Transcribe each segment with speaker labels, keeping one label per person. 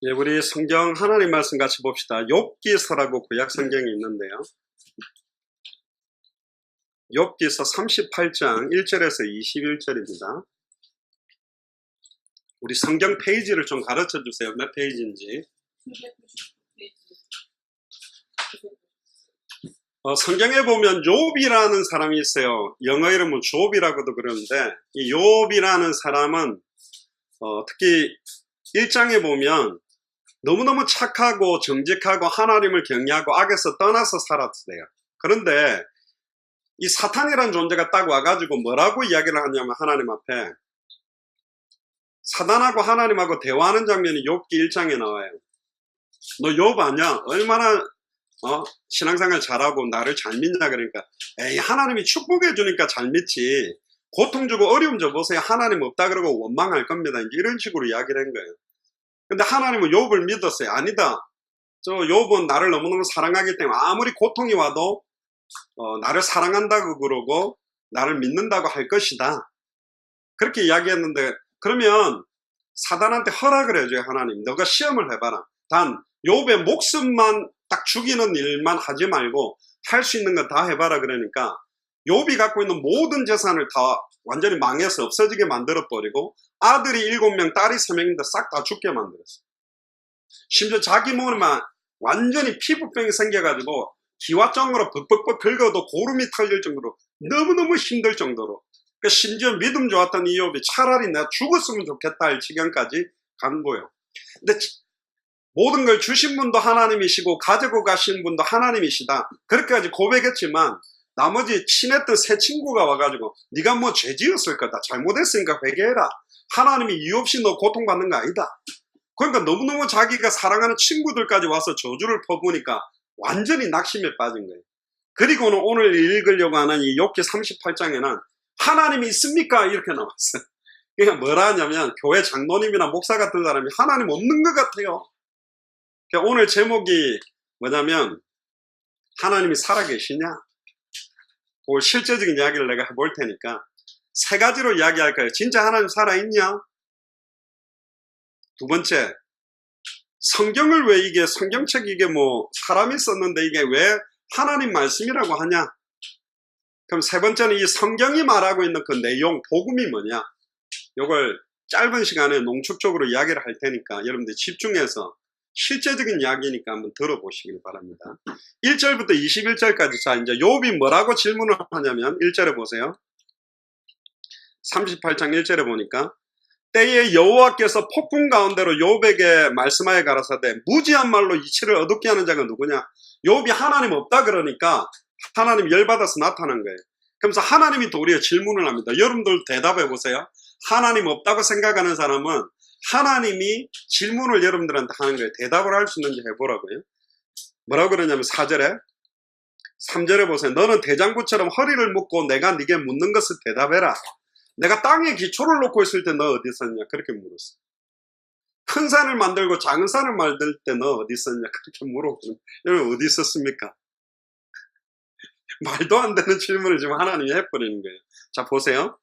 Speaker 1: 예, 우리 성경 하나님 말씀 같이 봅시다. 욥기서라고 구약 성경이 있는데요. 욥기서 38장 1절에서 21절입니다. 우리 성경 페이지를 좀 가르쳐 주세요. 몇 페이지인지. 성경에 보면 욥이라는 사람이 있어요. 영어 이름은 욥이라고도 그러는데, 이 욥이라는 사람은 특히 1장에 보면 너무너무 착하고 정직하고 하나님을 경외하고 악에서 떠나서 살았어요. 그런데 이 사탄이라는 존재가 딱 와가지고 뭐라고 이야기를 하냐면, 하나님 앞에 사단하고 하나님하고 대화하는 장면이 욥기 1장에 나와요. 너 욥 아냐? 얼마나 신앙생활 잘하고 나를 잘 믿냐? 그러니까 에이, 하나님이 축복해 주니까 잘 믿지, 고통 주고 어려움 줘보세요, 하나님 없다 그러고 원망할 겁니다, 이런 식으로 이야기를 한 거예요. 근데 하나님은 욥을 믿었어요. 아니다, 저 욥은 나를 너무너무 사랑하기 때문에 아무리 고통이 와도 나를 사랑한다고 그러고 나를 믿는다고 할 것이다, 그렇게 이야기했는데, 그러면 사단한테 허락을 해줘요. 하나님, 너가 시험을 해봐라. 단 욥의 목숨만 딱 죽이는 일만 하지 말고 할 수 있는 건 다 해봐라. 그러니까 욥이 갖고 있는 모든 재산을 다 완전히 망해서 없어지게 만들어버리고, 아들이 7명, 딸이 3명인데 싹 다 죽게 만들었어요. 심지어 자기 몸에만 완전히 피부병이 생겨가지고 기와장으로 벅벅벅 긁어도 고름이 털릴 정도로 너무너무 힘들 정도로, 그러니까 심지어 믿음 좋았던 이 욥이 차라리 내가 죽었으면 좋겠다 할 지경까지 간 거예요. 근데 모든 걸 주신 분도 하나님이시고 가지고 가신 분도 하나님이시다, 그렇게까지 고백했지만 나머지 친했던 새 친구가 와가지고 네가 뭐 죄 지었을 거다, 잘못했으니까 회개해라, 하나님이 이유 없이 너 고통받는 거 아니다. 그러니까 너무너무 자기가 사랑하는 친구들까지 와서 저주를 퍼부으니까 완전히 낙심에 빠진 거예요. 그리고는 오늘 읽으려고 하는 이 욥기 38장에는 하나님이 있습니까? 이렇게 나왔어요. 그러니까 뭐라 하냐면, 교회 장로님이나 목사 같은 사람이 하나님 없는 것 같아요. 그러니까 오늘 제목이 뭐냐면, 하나님이 살아계시냐? 그 실제적인 이야기를 내가 해볼 테니까 세 가지로 이야기할 거예요. 진짜 하나님 살아있냐? 두 번째, 성경을 왜 이게 성경책 이게 뭐 사람이 썼는데 이게 왜 하나님 말씀이라고 하냐? 그럼 세 번째는 이 성경이 말하고 있는 그 내용, 복음이 뭐냐? 이걸 짧은 시간에 농축적으로 이야기를 할 테니까 여러분들 집중해서 실제적인 이야기니까 한번 들어보시길 바랍니다. 1절부터 21절까지. 자, 이제 욥이 뭐라고 질문을 하냐면 1절에 보세요. 38장 1절에 보니까, 때에 여호와께서 폭풍 가운데로 욥에게 말씀하여 가라사대 무지한 말로 이치를 어둡게 하는 자가 누구냐? 욥이 하나님 없다 그러니까 하나님 열받아서 나타난 거예요. 그러면서 하나님이 도리어 질문을 합니다. 여러분들 대답해 보세요. 하나님 없다고 생각하는 사람은 하나님이 질문을 여러분들한테 하는 거예요. 대답을 할 수 있는지 해보라고요. 뭐라고 그러냐면 4절에, 3절에 보세요. 너는 대장부처럼 허리를 묶고 내가 네게 묻는 것을 대답해라. 내가 땅에 기초를 놓고 있을 때 너 어디 있었냐? 그렇게 물었어. 큰 산을 만들고 작은 산을 만들 때 너 어디 있었냐? 그렇게 물어보는. 여러분 어디 있었습니까? 말도 안 되는 질문을 지금 하나님이 해버리는 거예요. 자, 보세요.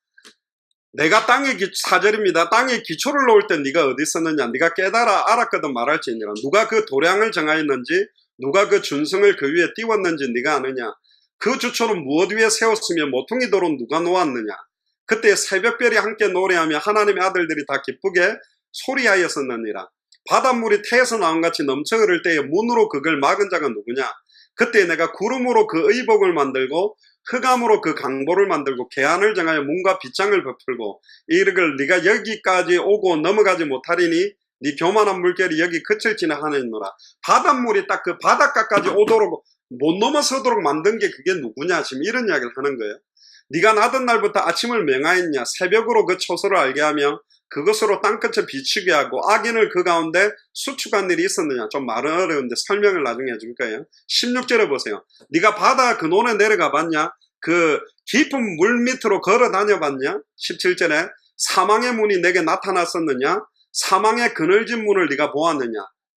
Speaker 1: 내가 4절입니다. 땅에 기초를 놓을 때 네가 어디 있었느냐? 네가 깨달아 알았거든 말할지니라. 누가 그 도량을 정하였는지, 누가 그 준성을 그 위에 띄웠는지 네가 아느냐? 그 주초는 무엇 위에 세웠으며 모퉁이 돌은 누가 놓았느냐? 그때 새벽별이 함께 노래하며 하나님의 아들들이 다 기쁘게 소리하였었느니라. 바닷물이 태에서 나온 같이 넘쳐 흐를 때에 문으로 그걸 막은 자가 누구냐? 그때 내가 구름으로 그 의복을 만들고 흑암으로 그 강보를 만들고 개안을 정하여 문과 빗장을 베풀고 이르길 네가 여기까지 오고 넘어가지 못하리니 네 교만한 물결이 여기 그칠지나 하느니라. 바닷물이 딱 그 바닷가까지 오도록 못 넘어서도록 만든 게 그게 누구냐? 지금 이런 이야기를 하는 거예요. 네가 나던 날부터 아침을 명하였냐? 새벽으로 그 초소를 알게 하며 그것으로 땅끝을 비추게 하고 악인을 그 가운데 수축한 일이 있었느냐? 좀 말은 어려운데 설명을 나중에 해줄 거예요. 16절에 보세요. 네가 바다 근원에 내려가 봤냐? 그 깊은 물 밑으로 걸어 다녀 봤냐? 17절에 사망의 문이 내게 나타났었느냐? 사망의 그늘진 문을 네가 보았느냐?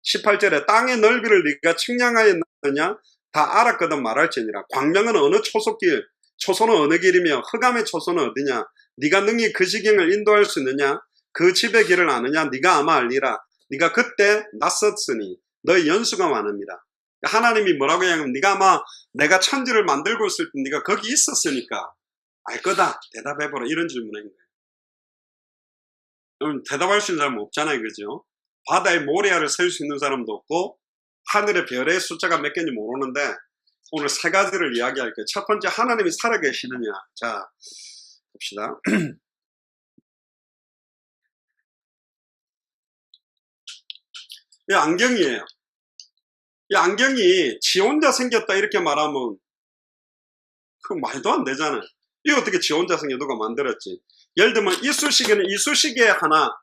Speaker 1: 18절에 땅의 넓이를 네가 측량하였느냐? 다 알았거든 말할지니라. 광명은 어느 초속길, 초소는 어느 길이며 흑암의 초소는 어디냐? 네가 능히 그 지경을 인도할 수 있느냐? 그 집의 길을 아느냐? 네가 아마 알리라. 네가 그때 낯섰으니 너의 연수가 많습니다. 하나님이 뭐라고 하냐면 네가 아마 내가 천지를 만들고 있을 때 네가 거기 있었으니까 알 거다. 대답해보라. 이런 질문인 거예요. 그럼 대답할 수 있는 사람은 없잖아요. 그죠? 바다에 모래알을 세울 수 있는 사람도 없고 하늘의 별의 숫자가 몇 개인지 모르는데 오늘 세 가지를 이야기할 거예요. 첫 번째, 하나님이 살아계시느냐. 자, 봅시다. 이 안경이에요. 이 안경이 지 혼자 생겼다 이렇게 말하면 그 말도 안 되잖아요. 이거 어떻게 지 혼자 생겨 누가 만들었지? 예를 들면 이쑤시개는 이쑤시개 하나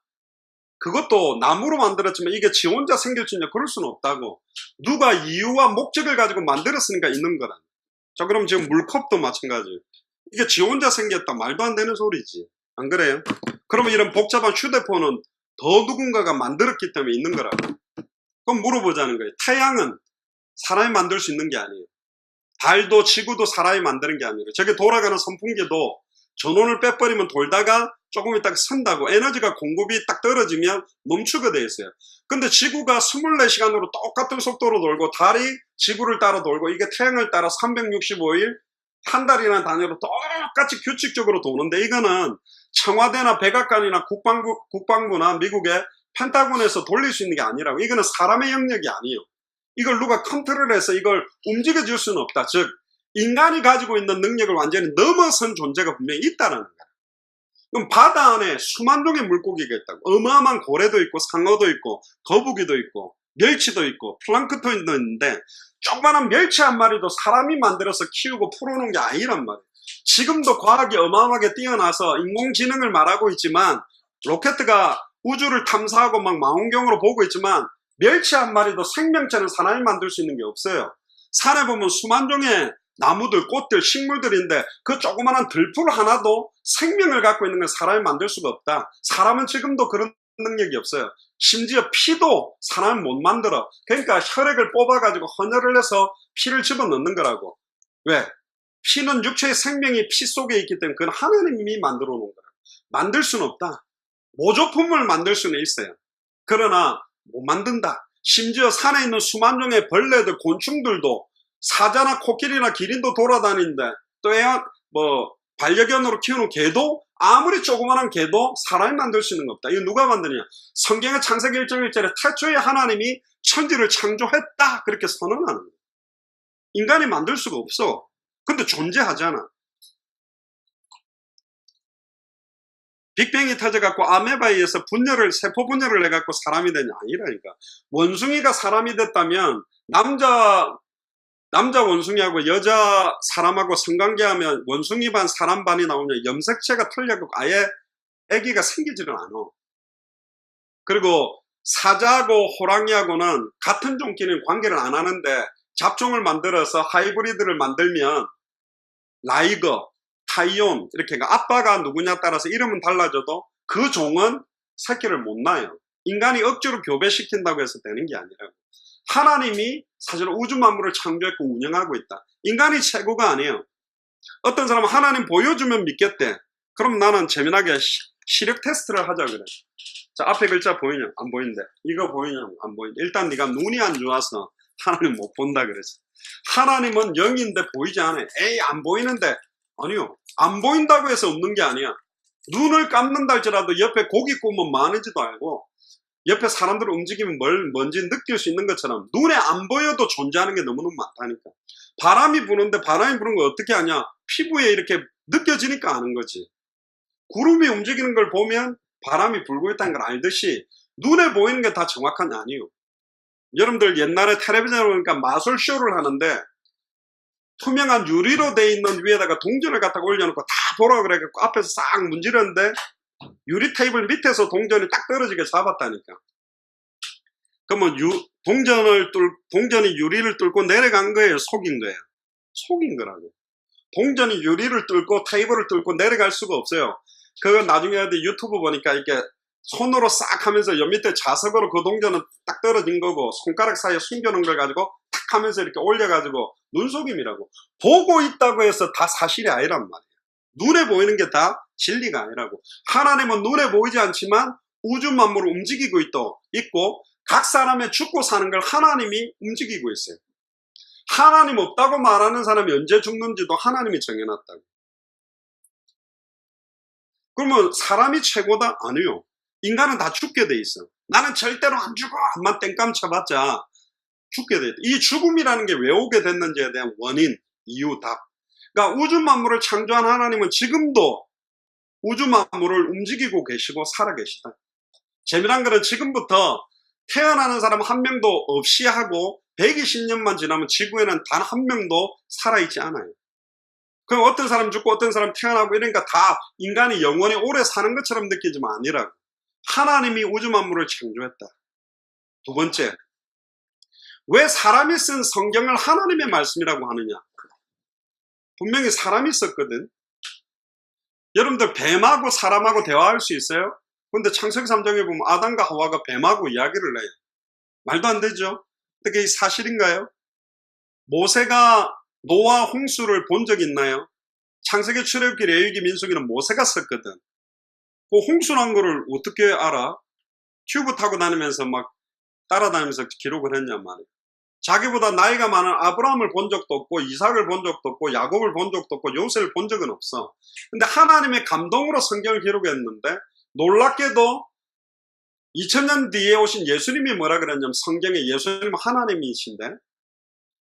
Speaker 1: 그것도 나무로 만들었지만 이게 지 혼자 생길 수 있냐? 그럴 수는 없다고. 누가 이유와 목적을 가지고 만들었으니까 있는 거라. 자, 그럼 지금 물컵도 마찬가지예요. 이게 지 혼자 생겼다 말도 안 되는 소리지. 안 그래요? 그러면 이런 복잡한 휴대폰은 더 누군가가 만들었기 때문에 있는 거라고. 그럼 물어보자는 거예요. 태양은 사람이 만들 수 있는 게 아니에요. 달도 지구도 사람이 만드는 게 아니에요. 저게 돌아가는 선풍기도 전원을 빼버리면 돌다가 조금 있다가 선다고 에너지가 공급이 딱 떨어지면 멈추게 돼 있어요. 근데 지구가 24시간으로 똑같은 속도로 돌고 달이 지구를 따라 돌고 이게 태양을 따라 365일 한 달이라는 단위로 똑같이 규칙적으로 도는데 이거는 청와대나 백악관이나 국방부나 미국의 펜타곤에서 돌릴 수 있는 게 아니라고. 이거는 사람의 영역이 아니에요. 이걸 누가 컨트롤해서 이걸 움직여 줄 수는 없다. 즉 인간이 가지고 있는 능력을 완전히 넘어선 존재가 분명히 있다는 거야. 그럼 바다 안에 수만 종의 물고기가 있다고. 어마어마한 고래도 있고 상어도 있고 거북이도 있고 멸치도 있고 플랑크톤도 있는데 조그마한 멸치 한 마리도 사람이 만들어서 키우고 풀어놓은 게 아니란 말이에요. 지금도 과학이 어마어마하게 뛰어나서 인공지능을 말하고 있지만 로켓가 우주를 탐사하고 막 망원경으로 보고 있지만 멸치 한 마리도 생명체는 사람이 만들 수 있는 게 없어요. 산에 보면 수만 종의 나무들, 꽃들, 식물들인데 그 조그마한 들풀 하나도 생명을 갖고 있는 건 사람이 만들 수가 없다. 사람은 지금도 그런 능력이 없어요. 심지어 피도 사람은 못 만들어. 그러니까 혈액을 뽑아가지고 헌혈을 해서 피를 집어넣는 거라고. 왜? 피는 육체의 생명이 피 속에 있기 때문에 그건 하나님이 만들어 놓은 거라고. 만들 수는 없다. 모조품을 만들 수는 있어요. 그러나 못 만든다. 심지어 산에 있는 수만 종의 벌레들, 곤충들도 사자나 코끼리나 기린도 돌아다니는데 또 반려견으로 키우는 개도 아무리 조그만한 개도 사람이 만들 수 있는 거 없다. 이거 누가 만드냐? 성경의 창세기 1장 1절에 태초에 하나님이 천지를 창조했다 그렇게 선언하는 거예요. 인간이 만들 수가 없어. 근데 존재하잖아. 빅뱅이 터져갖고 아메바에 의해서 세포 분열을 해갖고 사람이 되냐? 아니라니까. 원숭이가 사람이 됐다면 남자 원숭이하고 여자 사람하고 성관계하면 원숭이 반 사람 반이 나오냐? 염색체가 틀려갖고 아예 아기가 생기지를 않아. 그리고 사자하고 호랑이하고는 같은 종끼리는 관계를 안 하는데 잡종을 만들어서 하이브리드를 만들면 라이거, 타이온 이렇게 아빠가 누구냐 따라서 이름은 달라져도 그 종은 새끼를 못 낳아요. 인간이 억지로 교배시킨다고 해서 되는 게 아니라고. 하나님이 사실 우주 만물을 창조했고 운영하고 있다. 인간이 최고가 아니에요. 어떤 사람은 하나님 보여주면 믿겠대. 그럼 나는 재미나게 시력 테스트를 하자 그래. 자, 앞에 글자 보이냐? 안 보이는데. 이거 보이냐? 안 보이는데. 일단 네가 눈이 안 좋아서 하나님 못 본다 그랬어. 하나님은 영인데 보이지 않아요. 에이 안 보이는데. 아니요. 안 보인다고 해서 없는 게 아니야. 눈을 감는다 할지라도 옆에 고기 구우면 많은지도 알고 옆에 사람들 움직이면 뭔지 느낄 수 있는 것처럼 눈에 안 보여도 존재하는 게 너무너무 많다니까. 바람이 부는데 바람이 부는 거 어떻게 아냐? 피부에 이렇게 느껴지니까 아는 거지. 구름이 움직이는 걸 보면 바람이 불고 있다는 걸 알듯이 눈에 보이는 게 다 정확한 게 아니에요. 여러분들 옛날에 텔레비전을 보니까 마술쇼를 하는데 투명한 유리로 돼 있는 위에다가 동전을 갖다가 올려놓고 다 보라 그래갖고 앞에서 싹 문지르는데 유리 테이블 밑에서 동전이 딱 떨어지게 잡았다니까. 그러면 동전이 유리를 뚫고 내려간 거예요? 속인 거예요? 속인 거라고. 동전이 유리를 뚫고 테이블을 뚫고 내려갈 수가 없어요. 그건 나중에 유튜브 보니까 이렇게 손으로 싹 하면서 옆 밑에 자석으로 그 동전은 딱 떨어진 거고 손가락 사이에 숨겨놓은 걸 가지고 탁 하면서 이렇게 올려가지고 눈속임이라고. 보고 있다고 해서 다 사실이 아니란 말이에요. 눈에 보이는 게 다 진리가 아니라고. 하나님은 눈에 보이지 않지만 우주 만물을 움직이고 있고 각 사람의 죽고 사는 걸 하나님이 움직이고 있어요. 하나님 없다고 말하는 사람이 언제 죽는지도 하나님이 정해놨다고. 그러면 사람이 최고다? 아니요. 인간은 다 죽게 돼 있어. 나는 절대로 안 죽어. 한번 땡감 쳐봤자 죽게 돼 있다. 이 죽음이라는 게 왜 오게 됐는지에 대한 원인, 이유, 답. 그러니까 우주 만물을 창조한 하나님은 지금도 우주 만물을 움직이고 계시고 살아계시다. 재미난 거는 지금부터 태어나는 사람 한 명도 없이 하고 120년만 지나면 지구에는 단 한 명도 살아있지 않아요. 그럼 어떤 사람 죽고 어떤 사람 태어나고 이러니까 다 인간이 영원히 오래 사는 것처럼 느끼지만 아니라고. 하나님이 우주 만물을 창조했다. 두 번째, 왜 사람이 쓴 성경을 하나님의 말씀이라고 하느냐? 분명히 사람이 썼거든. 여러분들 뱀하고 사람하고 대화할 수 있어요? 근데 창세기 3장에 보면 아담과 하와가 뱀하고 이야기를 해요. 말도 안 되죠? 어떻게 사실인가요? 모세가 노아 홍수를 본 적 있나요? 창세기, 출애굽기, 레위기, 민수기는 모세가 썼거든. 그 홍수 난 거를 어떻게 알아? 튜브 타고 다니면서 막 따라다니면서 기록을 했냔 말이에요. 자기보다 나이가 많은 아브라함을 본 적도 없고 이삭을 본 적도 없고 야곱을 본 적도 없고 요셉을 본 적은 없어. 근데 하나님의 감동으로 성경을 기록했는데 놀랍게도 2000년 뒤에 오신 예수님이 뭐라 그랬냐면 성경에 예수님은 하나님이신데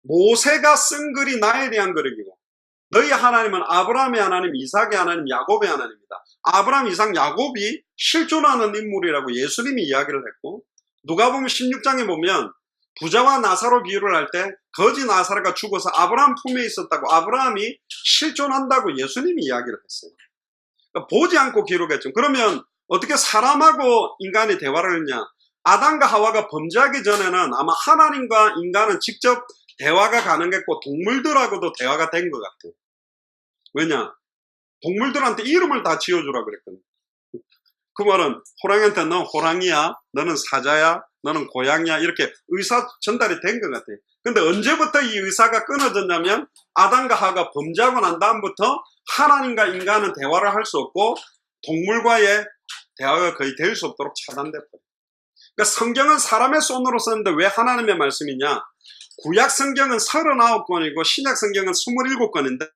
Speaker 1: 모세가 쓴 글이 나에 대한 글이고 너희 하나님은 아브라함의 하나님, 이삭의 하나님, 야곱의 하나님이다. 아브라함, 이삭, 야곱이 실존하는 인물이라고 예수님이 이야기를 했고 누가복음 16장에 보면 부자와 나사로 비유를 할 때 거지 나사로가 죽어서 아브라함 품에 있었다고 아브라함이 실존한다고 예수님이 이야기를 했어요. 그러니까 보지 않고 기록했죠. 그러면 어떻게 사람하고 인간이 대화를 했냐? 아담과 하와가 범죄하기 전에는 아마 하나님과 인간은 직접 대화가 가능했고 동물들하고도 대화가 된 것 같아요. 왜냐? 동물들한테 이름을 다 지어주라 그랬거든요. 그 말은 호랑이한테 너 호랑이야, 너는 사자야, 너는 고양이야 이렇게 의사 전달이 된 것 같아요. 근데 언제부터 이 의사가 끊어졌냐면 아담과 하와가 범죄하고 난 다음부터 하나님과 인간은 대화를 할 수 없고 동물과의 대화가 거의 될 수 없도록 차단됐어요. 그러니까 성경은 사람의 손으로 썼는데 왜 하나님의 말씀이냐? 구약 성경은 39권이고 신약 성경은 27권인데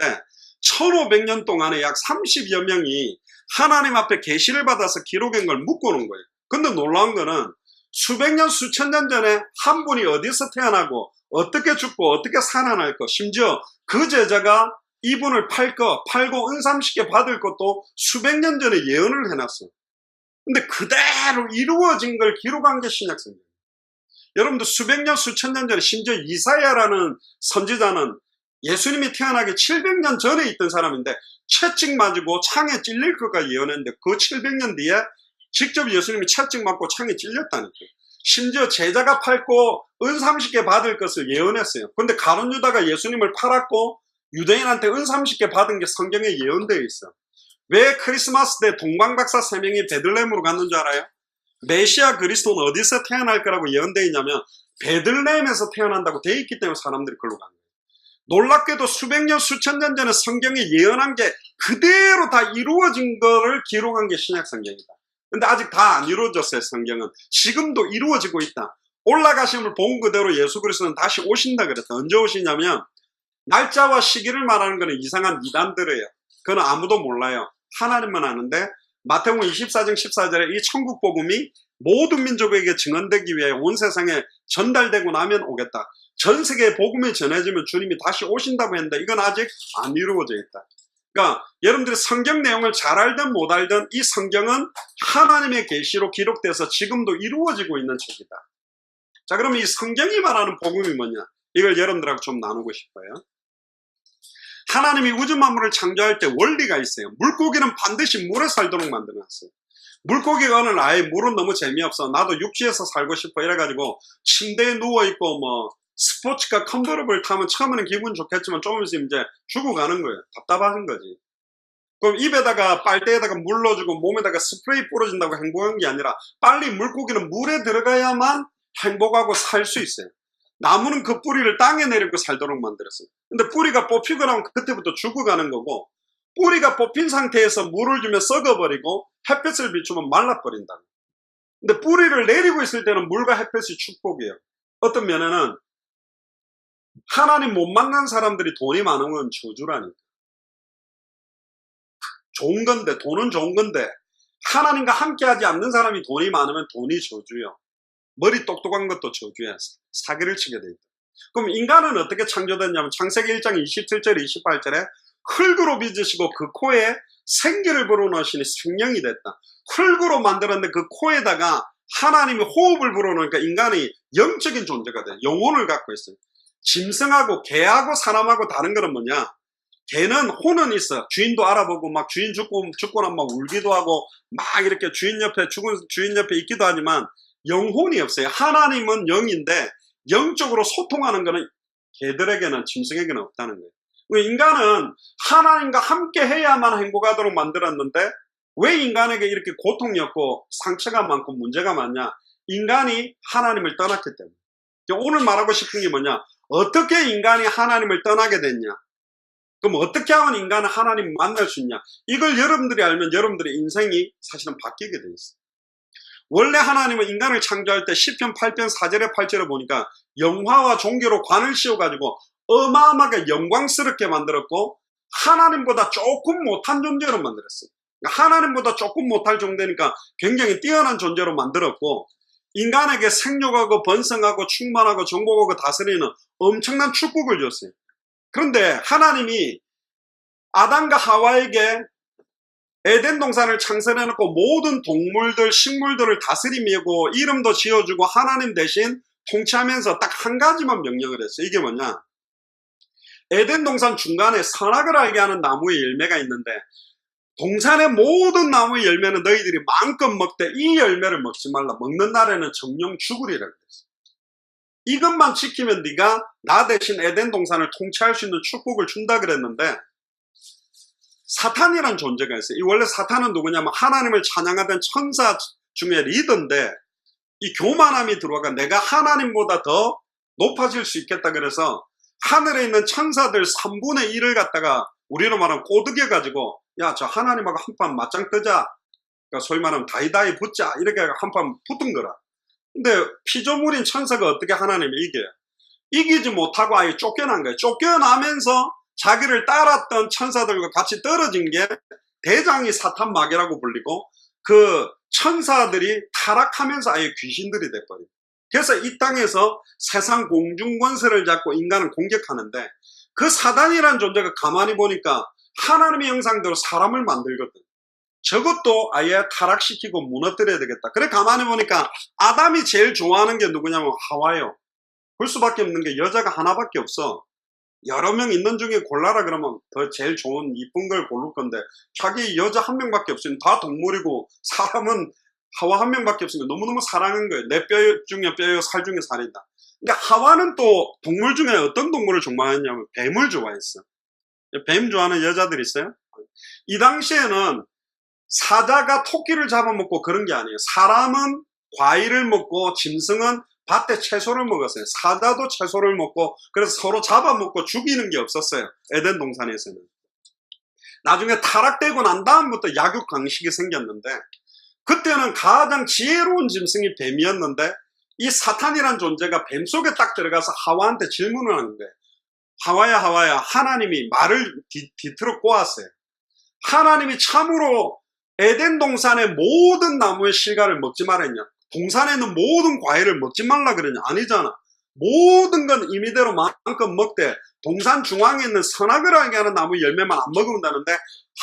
Speaker 1: 1500년 동안에 약 30여 명이 하나님 앞에 계시를 받아서 기록한 걸 묶어놓은 거예요. 근데 놀라운 거는 수백 년, 수천 년 전에 한 분이 어디서 태어나고 어떻게 죽고 어떻게 살아날 거, 심지어 그 제자가 이분을 팔고 은삼시게 받을 것도 수백 년 전에 예언을 해놨어요. 근데 그대로 이루어진 걸 기록한 게 신약성경. 여러분들 수백 년, 수천 년 전에 심지어 이사야라는 선지자는 예수님이 태어나기 700년 전에 있던 사람인데 채찍 맞고 창에 찔릴 것까지 예언했는데 그 700년 뒤에 직접 예수님이 채찍 맞고 창에 찔렸다니까요. 심지어 제자가 팔고 은 30개 받을 것을 예언했어요. 근데 가룟 유다가 예수님을 팔았고 유대인한테 은 30개 받은 게 성경에 예언되어 있어. 왜 크리스마스 때 동방박사 3명이 베들레헴으로 갔는 줄 알아요? 메시아 그리스도는 어디서 태어날 거라고 예언되어 있냐면 베들레헴에서 태어난다고 되어 있기 때문에 사람들이 그걸로 간 거예요. 놀랍게도 수백 년, 수천 년 전에 성경에 예언한 게 그대로 다 이루어진 거를 기록한 게 신약 성경이다. 근데 아직 다 안 이루어졌어요. 성경은 지금도 이루어지고 있다. 올라가심을 본 그대로 예수 그리스도는 다시 오신다 그랬다. 언제 오시냐면 날짜와 시기를 말하는 거는 이상한 이단들이에요. 그건 아무도 몰라요. 하나님만 아는데 마태복음 24장 14절에 이 천국 복음이 모든 민족에게 증언되기 위해 온 세상에 전달되고 나면 오겠다. 전 세계에 복음이 전해지면 주님이 다시 오신다고 했는데 이건 아직 안 이루어져 있다. 그러니까 여러분들이 성경 내용을 잘 알든 못 알든 이 성경은 하나님의 계시로 기록돼서 지금도 이루어지고 있는 책이다. 자, 그럼 이 성경이 말하는 복음이 뭐냐? 이걸 여러분들하고 좀 나누고 싶어요. 하나님이 우주 만물을 창조할 때 원리가 있어요. 물고기는 반드시 물에 살도록 만들어놨어요. 물고기가 오늘 아예 물은 너무 재미없어. 나도 육지에서 살고 싶어. 이래가지고 침대에 누워있고 뭐 스포츠카 컨버러블 타면 처음에는 기분 좋겠지만 조금 있으면 이제 죽어가는 거예요. 답답한 거지. 그럼 입에다가 빨대에다가 물 넣어주고 몸에다가 스프레이 뿌려준다고 행복한 게 아니라 빨리 물고기는 물에 들어가야만 행복하고 살 수 있어요. 나무는 그 뿌리를 땅에 내리고 살도록 만들었어요. 근데 뿌리가 뽑히고 나면 그때부터 죽어가는 거고 뿌리가 뽑힌 상태에서 물을 주면 썩어버리고 햇볕을 비추면 말라버린다. 근데 뿌리를 내리고 있을 때는 물과 햇볕이 축복이에요. 어떤 면에는 하나님 못 만난 사람들이 돈이 많은 건 저주라니까. 좋은 건데, 돈은 좋은 건데 하나님과 함께하지 않는 사람이 돈이 많으면 돈이 저주요. 머리 똑똑한 것도 저주야. 사기를 치게 돼 있다. 그럼 인간은 어떻게 창조됐냐면 창세기 1장 27절 28절에 흙으로 빚으시고 그 코에 생기를 불어넣으시니 생명이 됐다. 흙으로 만들었는데 그 코에다가 하나님이 호흡을 불어넣으니까 인간이 영적인 존재가 돼. 영혼을 갖고 있어요. 짐승하고 개하고 사람하고 다른 거는 뭐냐? 개는 혼은 있어. 주인도 알아보고 막 주인 죽고 나면 막 울기도 하고 막 이렇게 주인 옆에 죽은 주인 옆에 있기도 하지만 영혼이 없어요. 하나님은 영인데 영적으로 소통하는 거는 개들에게는 짐승에게는 없다는 거예요. 인간은 하나님과 함께 해야만 행복하도록 만들었는데 왜 인간에게 이렇게 고통이 없고 상처가 많고 문제가 많냐? 인간이 하나님을 떠났기 때문에. 오늘 말하고 싶은 게 뭐냐? 어떻게 인간이 하나님을 떠나게 됐냐? 그럼 어떻게 하면 인간은 하나님을 만날 수 있냐? 이걸 여러분들이 알면 여러분들의 인생이 사실은 바뀌게 돼 있어요. 원래 하나님은 인간을 창조할 때 시편 8편 4절에 8절에 보니까 영화와 종교로 관을 씌워가지고 어마어마하게 영광스럽게 만들었고 하나님보다 조금 못한 존재로 만들었어요. 하나님보다 조금 못할 정도니까 굉장히 뛰어난 존재로 만들었고 인간에게 생육하고 번성하고 충만하고 정복하고 다스리는 엄청난 축복을 줬어요. 그런데 하나님이 아담과 하와에게 에덴 동산을 창설해놓고 모든 동물들, 식물들을 다스리고 이름도 지어주고 하나님 대신 통치하면서 딱 한 가지만 명령을 했어요. 이게 뭐냐? 에덴 동산 중간에 선악을 알게 하는 나무의 열매가 있는데 동산의 모든 나무의 열매는 너희들이 마음껏 먹되 이 열매를 먹지 말라. 먹는 날에는 정령 죽으리라고 했어요. 이것만 지키면 네가 나 대신 에덴 동산을 통치할 수 있는 축복을 준다 그랬는데 사탄이란 존재가 있어요. 원래 사탄은 누구냐면 하나님을 찬양하던 천사 중에 리더인데 이 교만함이 들어와가 내가 하나님보다 더 높아질 수 있겠다 그래서 하늘에 있는 천사들 3분의 1을 갖다가 우리로 말하면 꼬드겨가지고 야, 저 하나님하고 한판 맞짱 뜨자. 그러니까 소위 말하면 다이다이 붙자. 이렇게 한판 붙은 거라. 근데 피조물인 천사가 어떻게 하나님을 이겨요? 이기지 못하고 아예 쫓겨난 거예요. 쫓겨나면서 자기를 따랐던 천사들과 같이 떨어진 게 대장이 사탄 마귀라고 불리고 그 천사들이 타락하면서 아예 귀신들이 돼버려요. 그래서 이 땅에서 세상 공중권세를 잡고 인간을 공격하는데 그 사단이라는 존재가 가만히 보니까 하나님의 형상대로 사람을 만들거든. 저것도 아예 타락시키고 무너뜨려야 되겠다. 그래 가만히 보니까 아담이 제일 좋아하는 게 누구냐면 하와예요. 볼 수밖에 없는 게 여자가 하나밖에 없어. 여러 명 있는 중에 골라라 그러면 더 제일 좋은 이쁜 걸 고를 건데 자기 여자 한 명밖에 없으니 다 동물이고 사람은 하와 한 명밖에 없으니까 너무너무 사랑한 거예요. 내 뼈 중에 뼈요 살 중에 살이다. 근데 하와는 또 동물 중에 어떤 동물을 좋아했냐면 뱀을 좋아했어. 뱀 좋아하는 여자들 있어요? 이 당시에는 사자가 토끼를 잡아먹고 그런 게 아니에요. 사람은 과일을 먹고 짐승은 밭에 채소를 먹었어요. 사자도 채소를 먹고 그래서 서로 잡아먹고 죽이는 게 없었어요. 에덴 동산에서는. 나중에 타락되고 난 다음부터 약육 강식이 생겼는데 그때는 가장 지혜로운 짐승이 뱀이었는데 이 사탄이란 존재가 뱀 속에 딱 들어가서 하와한테 질문을 하는 거예요. 하와야 하와야 하나님이 말을 뒤틀어 꼬았어요. 하나님이 참으로 에덴 동산의 모든 나무의 실과를 먹지 말았냐? 동산에는 모든 과일을 먹지 말라 그러냐? 아니잖아. 모든 건 임의대로 마음껏 먹되 동산 중앙에 있는 선악을 알게 하는 나무 열매만 안 먹으면 되는데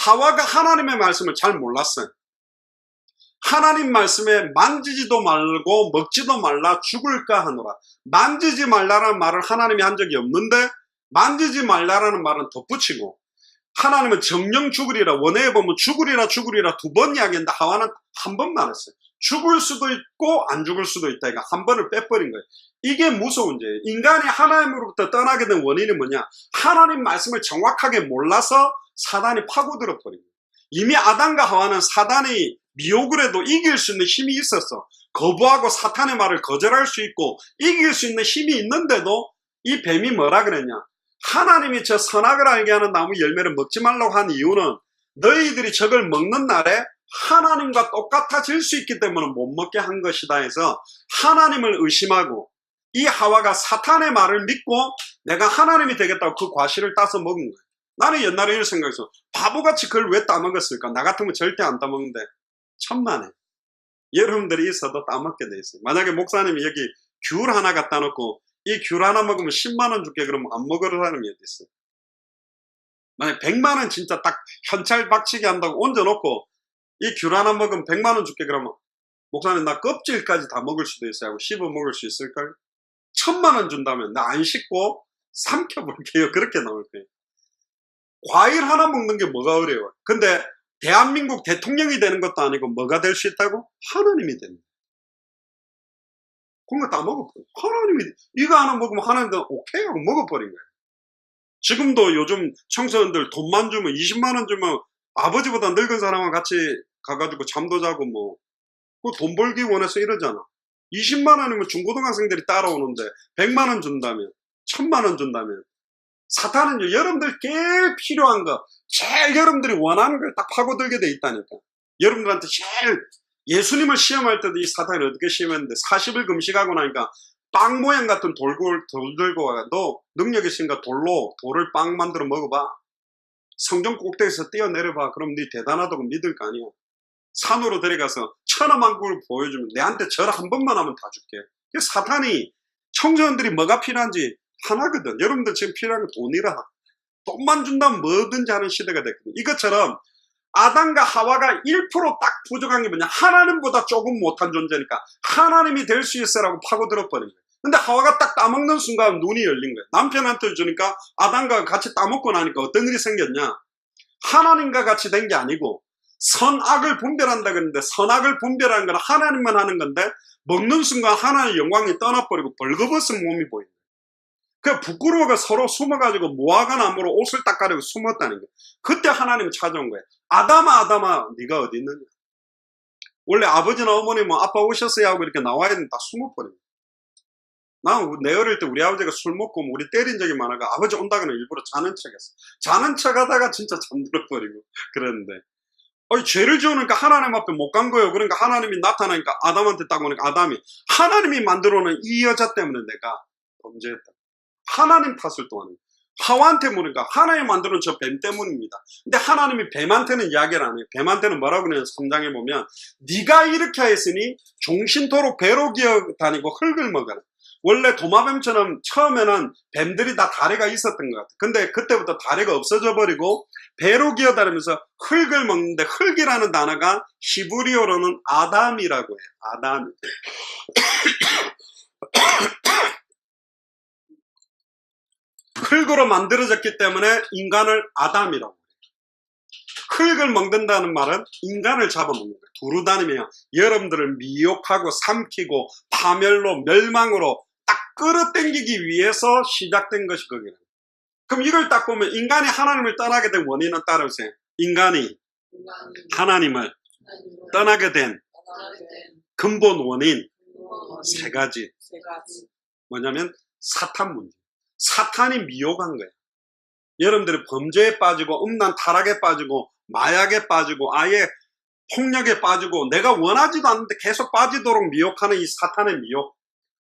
Speaker 1: 하와가 하나님의 말씀을 잘 몰랐어요. 하나님 말씀에 만지지도 말고 먹지도 말라 죽을까 하노라. 만지지 말라라는 말을 하나님이 한 적이 없는데 만지지 말라라는 말은 덧붙이고 하나님은 정령 죽으리라. 원어에 보면 죽으리라 죽으리라 두 번 이야기했는데 하와는 한 번 말했어요. 죽을 수도 있고 안 죽을 수도 있다. 그러니까 한 번을 빼버린 거예요. 이게 무서운 죄예요. 인간이 하나님으로부터 떠나게 된 원인이 뭐냐? 하나님 말씀을 정확하게 몰라서 사단이 파고들어 버린 거예요. 이미 아담과 하와는 사단이 미혹을 해도 이길 수 있는 힘이 있었어. 거부하고 사탄의 말을 거절할 수 있고 이길 수 있는 힘이 있는데도 이 뱀이 뭐라 그랬냐? 하나님이 저 선악을 알게 하는 나무 열매를 먹지 말라고 한 이유는 너희들이 저걸 먹는 날에 하나님과 똑같아질 수 있기 때문에 못 먹게 한 것이다 해서 하나님을 의심하고 이 하와가 사탄의 말을 믿고 내가 하나님이 되겠다고 그 과실을 따서 먹은 거예요. 나는 옛날에 이런 생각했어. 바보같이 그걸 왜 따먹었을까? 나 같으면 절대 안 따먹는데 천만에 여러분들이 있어도 따먹게 돼 있어요. 만약에 목사님이 여기 귤 하나 갖다 놓고 이 귤 하나 먹으면 10만 원 줄게 그러면 안 먹으러 사람이 어디 있어요? 만약에 100만 원 진짜 딱 현찰 박치기 한다고 얹어놓고 이 귤 하나 먹으면 100만 원 줄게 그러면 목사님 나 껍질까지 다 먹을 수도 있어요 하고 씹어 먹을 수 있을까요? 1000만 원 준다면 나 안 씹고 삼켜볼게요. 그렇게 나올 거예요. 과일 하나 먹는 게 뭐가 어려워요? 근데 대한민국 대통령이 되는 것도 아니고 뭐가 될 수 있다고? 하나님이 됩니다. 그런 거 다 먹어버려. 하나님이 이거 하나 먹으면 하나님도 오케이 하고 먹어버린 거예요. 지금도 요즘 청소년들 돈만 주면 20만 원 주면 아버지보다 늙은 사람과 같이 가가지고 잠도 자고 뭐 돈 벌기 원해서 이러잖아. 20만 원이면 중고등학생들이 따라오는데 100만 원 준다면 1000만 원 준다면 사탄은 여러분들 제일 필요한 거 제일 여러분들이 원하는 걸 딱 파고들게 돼 있다니까. 여러분들한테 제일 예수님을 시험할 때도 이 사탄이 어떻게 시험했는데 40일 금식하고 나니까 빵 모양 같은 돌 들고 와가 너 능력 있으니까 돌을 빵 만들어 먹어봐. 성전 꼭대기에서 뛰어내려봐. 그럼 네 대단하다고 믿을 거 아니야. 산으로 데려가서 천하만국을 보여주면 내한테 절 한 번만 하면 다 줄게. 사탄이 청소년들이 뭐가 필요한지 하나거든. 여러분들 지금 필요한 건 돈이라. 돈만 준다면 뭐든지 하는 시대가 됐거든. 이것처럼 아담과 하와가 1%딱 부족한 게 뭐냐? 하나님보다 조금 못한 존재니까 하나님이 될 수 있어라고 파고들어버린 거예요. 근데 하와가 딱 따먹는 순간 눈이 열린 거예요. 남편한테 주니까 아담과 같이 따먹고 나니까 어떤 일이 생겼냐? 하나님과 같이 된 게 아니고 선악을 분별한다 그러는데 선악을 분별하는 건 하나님만 하는 건데 먹는 순간 하나님의 영광이 떠나버리고 벌거벗은 몸이 보이는 거예요. 그 부끄러워가 서로 숨어가지고 무화과 나무로 옷을 딱 가리고 숨었다는 거예요. 그때 하나님이 찾아온 거예요. 아담아 네가 어디 있느냐? 원래 아버지나 어머니 뭐 아빠 오셨어요 하고 이렇게 나와야 되는데 다 숨어버린 거예요. 내 어릴 때 우리 아버지가 술 먹고 우리 때린 적이 많아가 아버지 온다고는 일부러 자는 척했어. 자는 척 하다가 진짜 잠들어버리고 그랬는데 죄를 지으니까 하나님 앞에 못 간 거예요. 그러니까 하나님이 나타나니까 아담한테 딱 오니까 아담이 하나님이 만들어 놓은 이 여자 때문에 내가 범죄했다. 하나님 탓을 또 하는 거예요. 하와한테 물으니까 하나님 만들어 놓은 저 뱀 때문입니다. 근데 하나님이 뱀한테는 이야기를 안 해요. 뱀한테는 뭐라고 그러냐면 3장에 보면 네가 이렇게 했으니 종신토록 배로 기어 다니고 흙을 먹어라. 원래 도마뱀처럼 처음에는 뱀들이 다 다리가 있었던 것 같아요. 근데 그때부터 다리가 없어져 버리고 배로 기어다니면서 흙을 먹는데 흙이라는 단어가 히브리어로는 아담이라고 해요. 아담. 흙으로 만들어졌기 때문에 인간을 아담이라고 해요. 흙을 먹는다는 말은 인간을 잡아먹는 거예요. 두루 다니며 여러분들을 미혹하고 삼키고 파멸로 멸망으로 딱 끌어당기기 위해서 시작된 것이 거기는. 그럼 이걸 딱 보면 인간이 하나님을 떠나게 된 원인은 따라오세요. 인간이 하나님을 떠나게 된 근본 원인 세 가지. 뭐냐면 사탄 문제. 사탄이 미혹한 거예요. 여러분들이 범죄에 빠지고 음란 타락에 빠지고 마약에 빠지고 아예 폭력에 빠지고 내가 원하지도 않는데 계속 빠지도록 미혹하는 이 사탄의 미혹.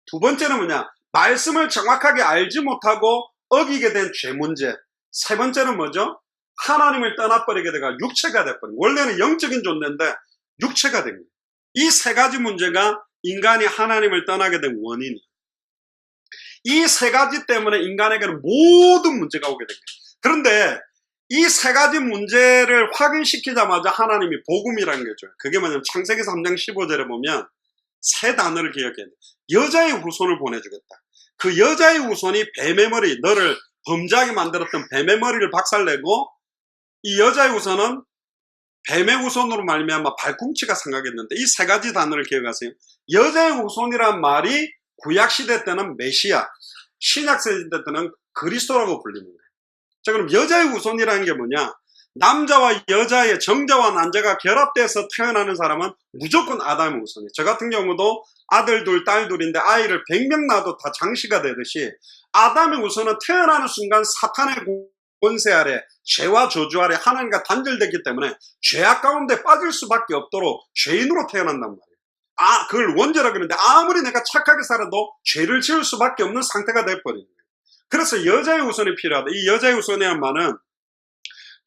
Speaker 1: 두 번째는 뭐냐? 말씀을 정확하게 알지 못하고 어기게 된 죄 문제. 세 번째는 뭐죠? 하나님을 떠나버리게 돼가 육체가 돼버린. 원래는 영적인 존재인데 육체가 된 거예요. 이 세 가지 문제가 인간이 하나님을 떠나게 된 원인이에요. 이 세 가지 때문에 인간에게는 모든 문제가 오게 된 거예요. 그런데 이 세 가지 문제를 확인시키자마자 하나님이 복음이라는 게 줘요. 그게 뭐냐면 창세기 3장 15절에 보면 세 단어를 기억해야 돼요. 여자의 후손을 보내주겠다. 그 여자의 후손이 뱀의 머리, 너를 범죄하게 만들었던 뱀의 머리를 박살내고 이 여자의 후손은 뱀의 후손으로 말미암아 발꿈치가 상하겠는데 이 세 가지 단어를 기억하세요. 여자의 후손이란 말이 구약시대 때는 메시아, 신약시대 때는 그리스도라고 불리는 거예요. 자, 그럼 여자의 후손이라는 게 뭐냐? 남자와 여자의 정자와 난자가 결합돼서 태어나는 사람은 무조건 아담의 후손이에요. 저 같은 경우도 아들 둘, 딸 둘인데 아이를 100명 낳아도 다 장씨가 되듯이 아담의 후손은 태어나는 순간 사탄의 권세 아래, 죄와 저주 아래 하나님과 단절됐기 때문에 죄악 가운데 빠질 수밖에 없도록 죄인으로 태어난단 말이에요. 그걸 원죄라 그러는데 아무리 내가 착하게 살아도 죄를 지을 수밖에 없는 상태가 돼버리는 거예요. 그래서 여자의 후손이 필요하다. 이 여자의 후손이란 말은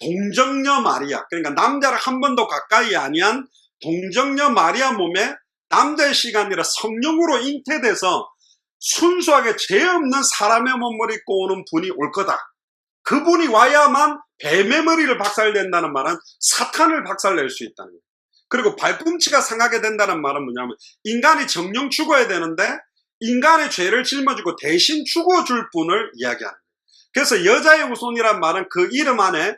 Speaker 1: 동정녀 마리아, 그러니까 남자를 한 번도 가까이 아니한 동정녀 마리아 몸에 남자의 시간이 아니라 성령으로 잉태돼서 순수하게 죄 없는 사람의 몸을 입고 오는 분이 올 거다. 그분이 와야만 뱀의 머리를 박살낸다는 말은 사탄을 박살낼 수 있다는 거예요. 그리고 발꿈치가 상하게 된다는 말은 뭐냐면 인간이 정령 죽어야 되는데 인간의 죄를 짊어지고 대신 죽어줄 분을 이야기하는 거예요. 그래서 여자의 후손이란 말은 그 이름 안에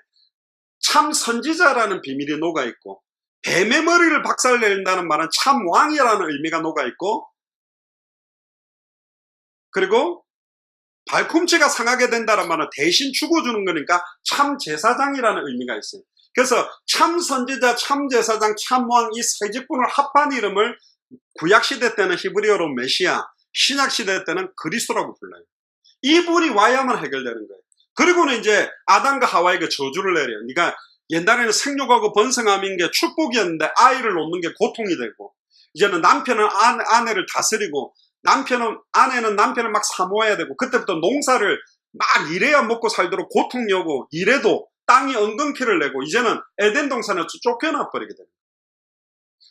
Speaker 1: 참 선지자라는 비밀이 녹아있고, 뱀의 머리를 박살낸다는 말은 참 왕이라는 의미가 녹아있고, 그리고 발꿈치가 상하게 된다는 말은 대신 죽어주는 거니까 참 제사장이라는 의미가 있어요. 그래서 참 선지자, 참 제사장, 참 왕, 이 세 직분을 합한 이름을 구약시대 때는 히브리어로 메시아, 신약시대 때는 그리스도라고 불러요. 이분이 와야만 해결되는 거예요. 그리고는 이제 아담과 하와에게 저주를 내려요. 그러니까 옛날에는 생육하고 번성함인 게 축복이었는데 아이를 놓는 게 고통이 되고, 이제는 남편은 아내를 다스리고, 아내는 남편을 막 사모해야 되고, 그때부터 농사를 막 일해야 먹고 살도록 고통이 오고, 일해도 땅이 엉겅퀴를 내고, 이제는 에덴 동산에서 쫓겨나 버리게 됩니다.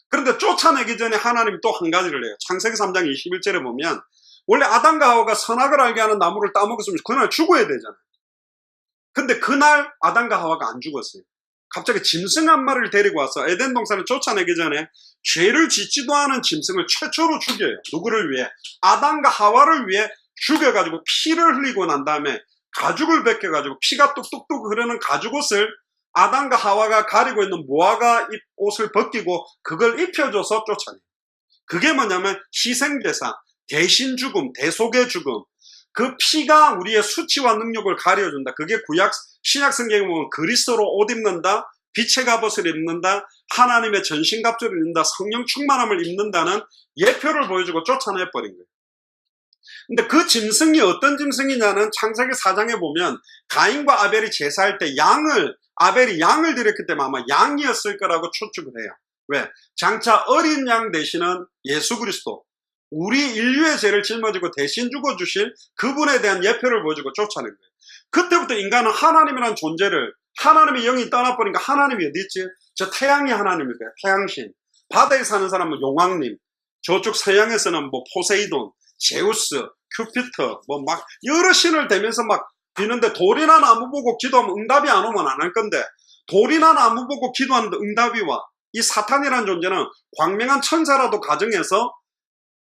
Speaker 1: 그런데 쫓아내기 전에 하나님이 또 한 가지를 해요. 창세기 3장 21절에 보면 원래 아담과 하와가 선악을 알게 하는 나무를 따먹었으면 그날 죽어야 되잖아요. 근데 그날 아담과 하와가 안 죽었어요. 갑자기 짐승 한 마리를 데리고 와서 에덴 동산을 쫓아내기 전에 죄를 짓지도 않은 짐승을 최초로 죽여요. 누구를 위해? 아담과 하와를 위해 죽여가지고 피를 흘리고 난 다음에 가죽을 벗겨가지고 피가 뚝뚝뚝 흐르는 가죽옷을 아담과 하와가 가리고 있는 모아가 옷을 벗기고 그걸 입혀줘서 쫓아내요. 그게 뭐냐면 희생제사, 대신 죽음, 대속의 죽음. 그 피가 우리의 수치와 능력을 가려준다. 그게 구약 신약 성경에 보면 그리스도로 옷 입는다, 빛의 갑옷을 입는다, 하나님의 전신갑주를 입는다, 성령 충만함을 입는다는 예표를 보여주고 쫓아내버린 거예요. 근데 그 짐승이 어떤 짐승이냐는 창세기 4장에 보면 가인과 아벨이 제사할 때 아벨이 양을 드렸기 때문에 아마 양이었을 거라고 추측을 해요. 왜? 장차 어린 양 되시는 예수 그리스도, 우리 인류의 죄를 짊어지고 대신 죽어주실 그분에 대한 예표를 보여주고 쫓아낸 거예요. 그때부터 인간은 하나님이라는 존재를, 하나님의 영이 떠나버리니까 하나님이 어디 있지? 저 태양이 하나님일 거예요. 태양신. 바다에 사는 사람은 용왕님, 저쪽 서양에서는 뭐 포세이돈, 제우스, 큐피터, 뭐 막 여러 신을 대면서 막 비는데 돌이나 나무 보고 기도하면 응답이 안 오면 안 할 건데, 돌이나 나무 보고 기도하는데 응답이 와. 이 사탄이라는 존재는 광명한 천사라도 가정해서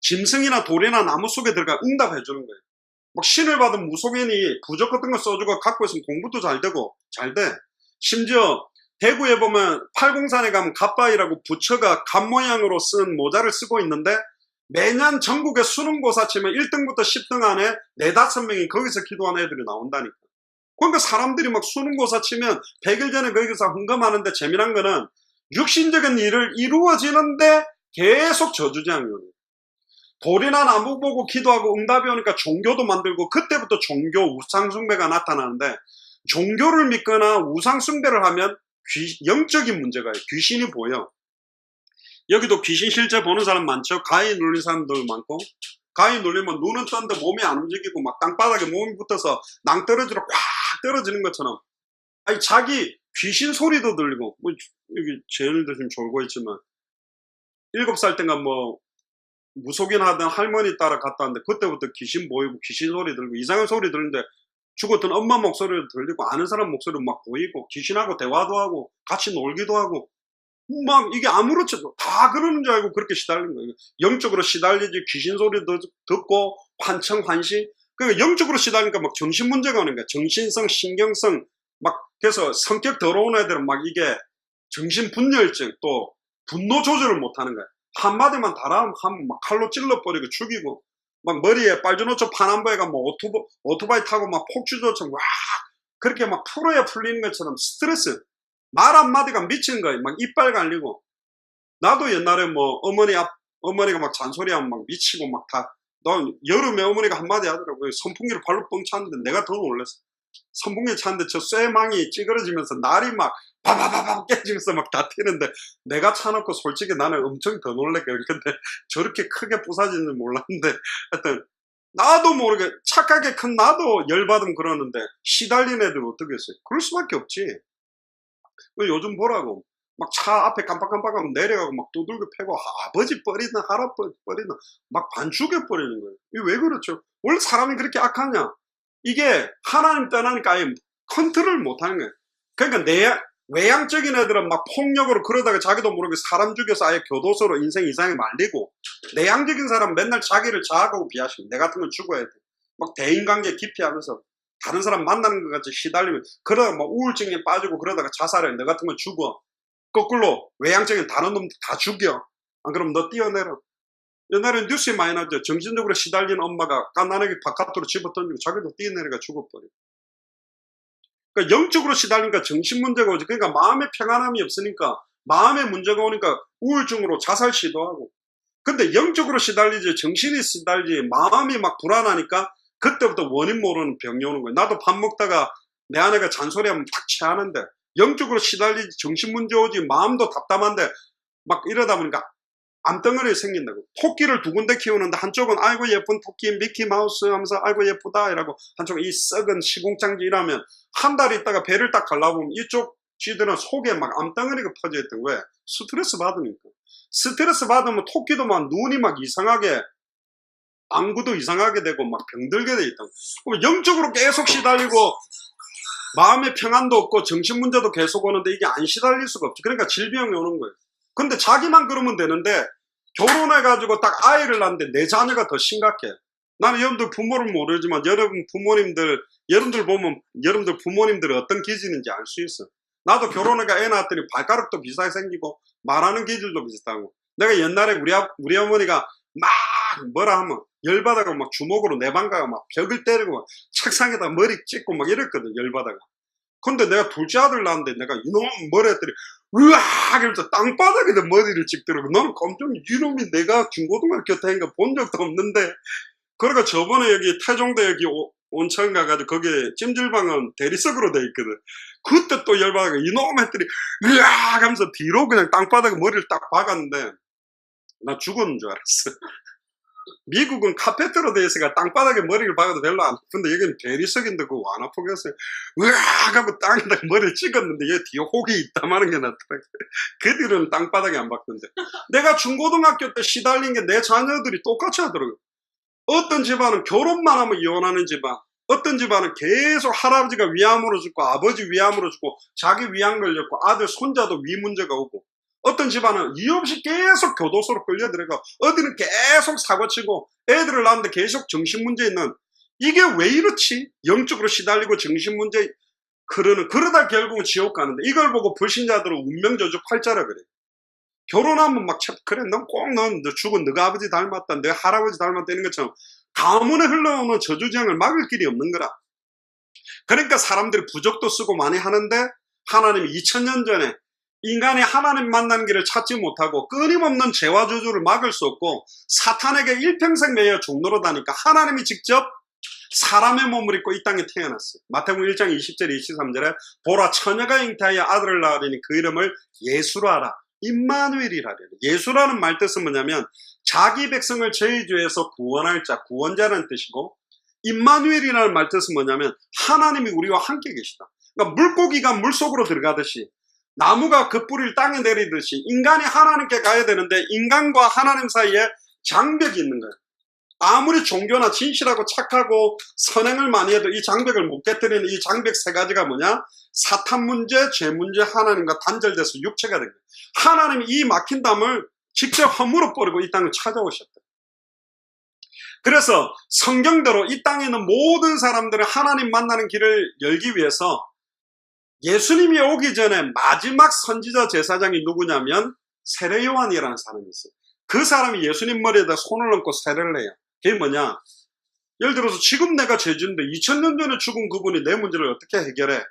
Speaker 1: 짐승이나 돌이나 나무 속에 들어가 응답해 주는 거예요. 막 신을 받은 무속인이 부적 같은 거 써주고 갖고 있으면 공부도 잘 되고 잘 돼. 심지어 대구에 보면 팔공산에 가면 갓바위라고 부처가 갓 모양으로 쓴 모자를 쓰고 있는데 매년 전국에 수능고사 치면 1등부터 10등 안에 4, 5명이 거기서 기도하는 애들이 나온다니까. 그러니까 사람들이 막 수능고사 치면 100일 전에 거기서 헌금하는데 재미난 거는 육신적인 일을 이루어지는데 계속 저주장이에요. 돌이나 나무 보고 기도하고 응답이 오니까 종교도 만들고, 그때부터 종교 우상숭배가 나타나는데, 종교를 믿거나 우상숭배를 하면 영적인 문제가 있어요. 귀신이 보여. 여기도 귀신 실제 보는 사람 많죠. 가위 눌린 사람들 많고, 가위 눌리면 눈은 떴는데 몸이 안 움직이고 막 땅바닥에 몸이 붙어서 낭떠러지로 꽉 떨어지는 것처럼, 아니 자기 귀신 소리도 들리고, 뭐 여기 재현이도 지금 졸고 있지만 7살 때인가 뭐 무속인 하던 할머니 따라 갔다 왔는데 그때부터 귀신 보이고 귀신 소리 들리고 이상한 소리 들리는데 죽었던 엄마 목소리도 들리고 아는 사람 목소리도 막 보이고 귀신하고 대화도 하고 같이 놀기도 하고 막 이게 아무렇지도 다 그러는 줄 알고 그렇게 시달린 거예요. 영적으로 시달리지 귀신 소리도 듣고 환청환시. 그러니까 영적으로 시달리니까 막 정신 문제가 오는 거야. 정신성, 신경성 막. 그래서 성격 더러운 애들은 막 이게 정신분열증, 또 분노 조절을 못하는 거야. 한마디만 달아하면 막 칼로 찔러버리고 죽이고, 막 머리에 빨주노초 파남보에가 뭐 오토바이 타고 막 폭주조처럼 와 그렇게 막 풀어야 풀리는 것처럼 스트레스, 말 한마디가 미친 거예요. 막 이빨 갈리고. 나도 옛날에 뭐 어머니가 막 잔소리하면 막 미치고 막 다. 너 여름에 어머니가 한마디 하더라고요. 선풍기를 발로 뻥 찼는데 내가 더 놀랐어. 선풍기 차는데 저 쇠망이 찌그러지면서 날이 막 바바바바 깨지면서 막 다 튀는데 내가 차놓고 솔직히 나는 엄청 더 놀랬거든. 근데 저렇게 크게 부사지는 줄 몰랐는데 하여튼 나도 모르게 착하게 큰 나도 열받으면 그러는데 시달린 애들 어떻게 했어요? 그럴 수밖에 없지. 요즘 보라고 막 차 앞에 깜빡깜빡하면 내려가고 막 두들겨 패고 아버지 뻘이나 할아버지 뻘이나 막 반죽여 버리는 거예요. 이게 왜 그렇죠? 원래 사람이 그렇게 악하냐? 이게 하나님 떠나니까 아예 컨트롤 못하는 거예요. 그러니까 외향적인 애들은 막 폭력으로 그러다가 자기도 모르게 사람 죽여서 아예 교도소로 인생 이상에 말리고, 내향적인 사람은 맨날 자기를 자학하고 비하시고 내 같은 건 죽어야 돼. 막 대인관계 기피하면서 다른 사람 만나는 것 같이 시달리면 그러다가 막 우울증에 빠지고 그러다가 자살해. 내 같은 건 죽어. 거꾸로 외향적인 다른 놈들 다 죽여. 안 그러면 너 뛰어내려. 옛날에 뉴스에 많이 나왔죠. 정신적으로 시달린 엄마가 깐난하게 바깥으로 집어던지고 자기도 뛰어내려가 죽어버려. 그러니까 영적으로 시달리니까 정신 문제가 오지. 그러니까 마음의 평안함이 없으니까, 마음의 문제가 오니까 우울증으로 자살 시도하고. 근데 영적으로 시달리지 정신이 시달리지 마음이 막 불안하니까 그때부터 원인 모르는 병이 오는 거예요. 나도 밥 먹다가 내 아내가 잔소리하면 탁 체하는데, 영적으로 시달리지 정신 문제 오지 마음도 답답한데 막 이러다 보니까 암덩어리 생긴다고. 토끼를 두 군데 키우는데 한쪽은 아이고 예쁜 토끼 미키마우스 하면서 아이고 예쁘다 이라고, 한쪽은 이 썩은 시궁창지 이라면 한 달 있다가 배를 딱 갈라보면 이쪽 쥐들은 속에 막 암덩어리가 퍼져있던 거예요. 스트레스 받으니까. 스트레스 받으면 토끼도 막 눈이 막 이상하게, 안구도 이상하게 되고 막 병들게 돼 있다. 그럼 영적으로 계속 시달리고 마음의 평안도 없고 정신 문제도 계속 오는데 이게 안 시달릴 수가 없지. 그러니까 질병이 오는 거예요. 근데 자기만 그러면 되는데 결혼해가지고 딱 아이를 낳는데 내 자녀가 더 심각해. 나는 여러분들 부모를 모르지만 여러분들 보면 여러분들 부모님들이 어떤 기질인지 알 수 있어. 나도 결혼해가 애 낳았더니 발가락도 비슷하게 생기고 말하는 기질도 비슷하고. 내가 옛날에 우리 어머니가 막 뭐라 하면 열받아가 막 주먹으로 내 방 가가 막 벽을 때리고 막 책상에다 머리 찍고 막 이랬거든, 열받아가. 근데 내가 둘째 아들 낳았는데 내가 이놈 머리 했더니 으악 이러면서 땅바닥에다 머리를 찍더라고. 나는 깜짝 이놈이 내가 중고등학교 때인가 본 적도 없는데. 그러니까 저번에 여기 태종대 여기 온천 가가지고 거기에 찜질방은 대리석으로 돼 있거든. 그때 또 열받아가 이놈 했더니 으악 하면서 뒤로 그냥 땅바닥에 머리를 딱 박았는데 나 죽었는 줄 알았어. 미국은 카페트로 돼 있으니까 땅바닥에 머리를 박아도 별로 안 아픈데 여기는 대리석인데 그거 안 아프겠어요. 으악 하고 땅에다 머리를 찍었는데 얘 뒤에 혹이 있다마는 게 나더라고요. 그 뒤로는 땅바닥에 안 박던데. 내가 중고등학교 때 시달린 게 내 자녀들이 똑같이 하더라고요. 어떤 집안은 결혼만 하면 이혼하는 집안, 어떤 집안은 계속 할아버지가 위암으로 죽고 아버지 위암으로 죽고 자기 위암 걸렸고 아들 손자도 위 문제가 오고, 어떤 집안은 이유 없이 계속 교도소로 끌려 들어가, 어디는 계속 사고치고 애들을 낳는데 계속 정신문제 있는, 이게 왜 이렇지? 영적으로 시달리고 정신문제 그러다 결국은 지옥 가는데, 이걸 보고 불신자들은 운명저주 팔자라 그래. 결혼하면 막 그래 넌 죽은 너가 아버지 닮았다, 내 할아버지 닮았다 이런 것처럼 가문에 흘러오는 저주쟁을 막을 길이 없는 거라. 그러니까 사람들이 부적도 쓰고 많이 하는데 하나님이 2000년 전에 인간이 하나님 만나는 길을 찾지 못하고 끊임없는 죄와 저주를 막을 수 없고 사탄에게 일평생 매여 종노릇하니까 하나님이 직접 사람의 몸을 입고 이 땅에 태어났어요. 마태복음 1장 20절 23절에 보라 처녀가 잉태하여 아들을 낳으리니 그 이름을 예수로 하라. 임마누엘이라 그래요. 예수라는 말 뜻은 뭐냐면 자기 백성을 죄의 죄에서 구원할 자, 구원자라는 뜻이고, 임마누엘이라는 말 뜻은 뭐냐면 하나님이 우리와 함께 계시다. 그러니까 물고기가 물속으로 들어가듯이, 나무가 그 뿌리를 땅에 내리듯이 인간이 하나님께 가야 되는데 인간과 하나님 사이에 장벽이 있는 거예요. 아무리 종교나 진실하고 착하고 선행을 많이 해도 이 장벽을 못 깨뜨리는 이 장벽 세 가지가 뭐냐? 사탄 문제, 죄 문제, 하나님과 단절돼서 육체가 된 거예요. 하나님이 이 막힌 담을 직접 허물어 버리고 이 땅을 찾아오셨다. 그래서 성경대로 이 땅에 있는 모든 사람들은 하나님 만나는 길을 열기 위해서 예수님이 오기 전에 마지막 선지자 제사장이 누구냐면 세례 요한이라는 사람이 있어요. 그 사람이 예수님 머리에다 손을 얹고 세례를 해요. 그게 뭐냐? 예를 들어서 지금 내가 죄진데 2000년 전에 죽은 그분이 내 문제를 어떻게 해결해?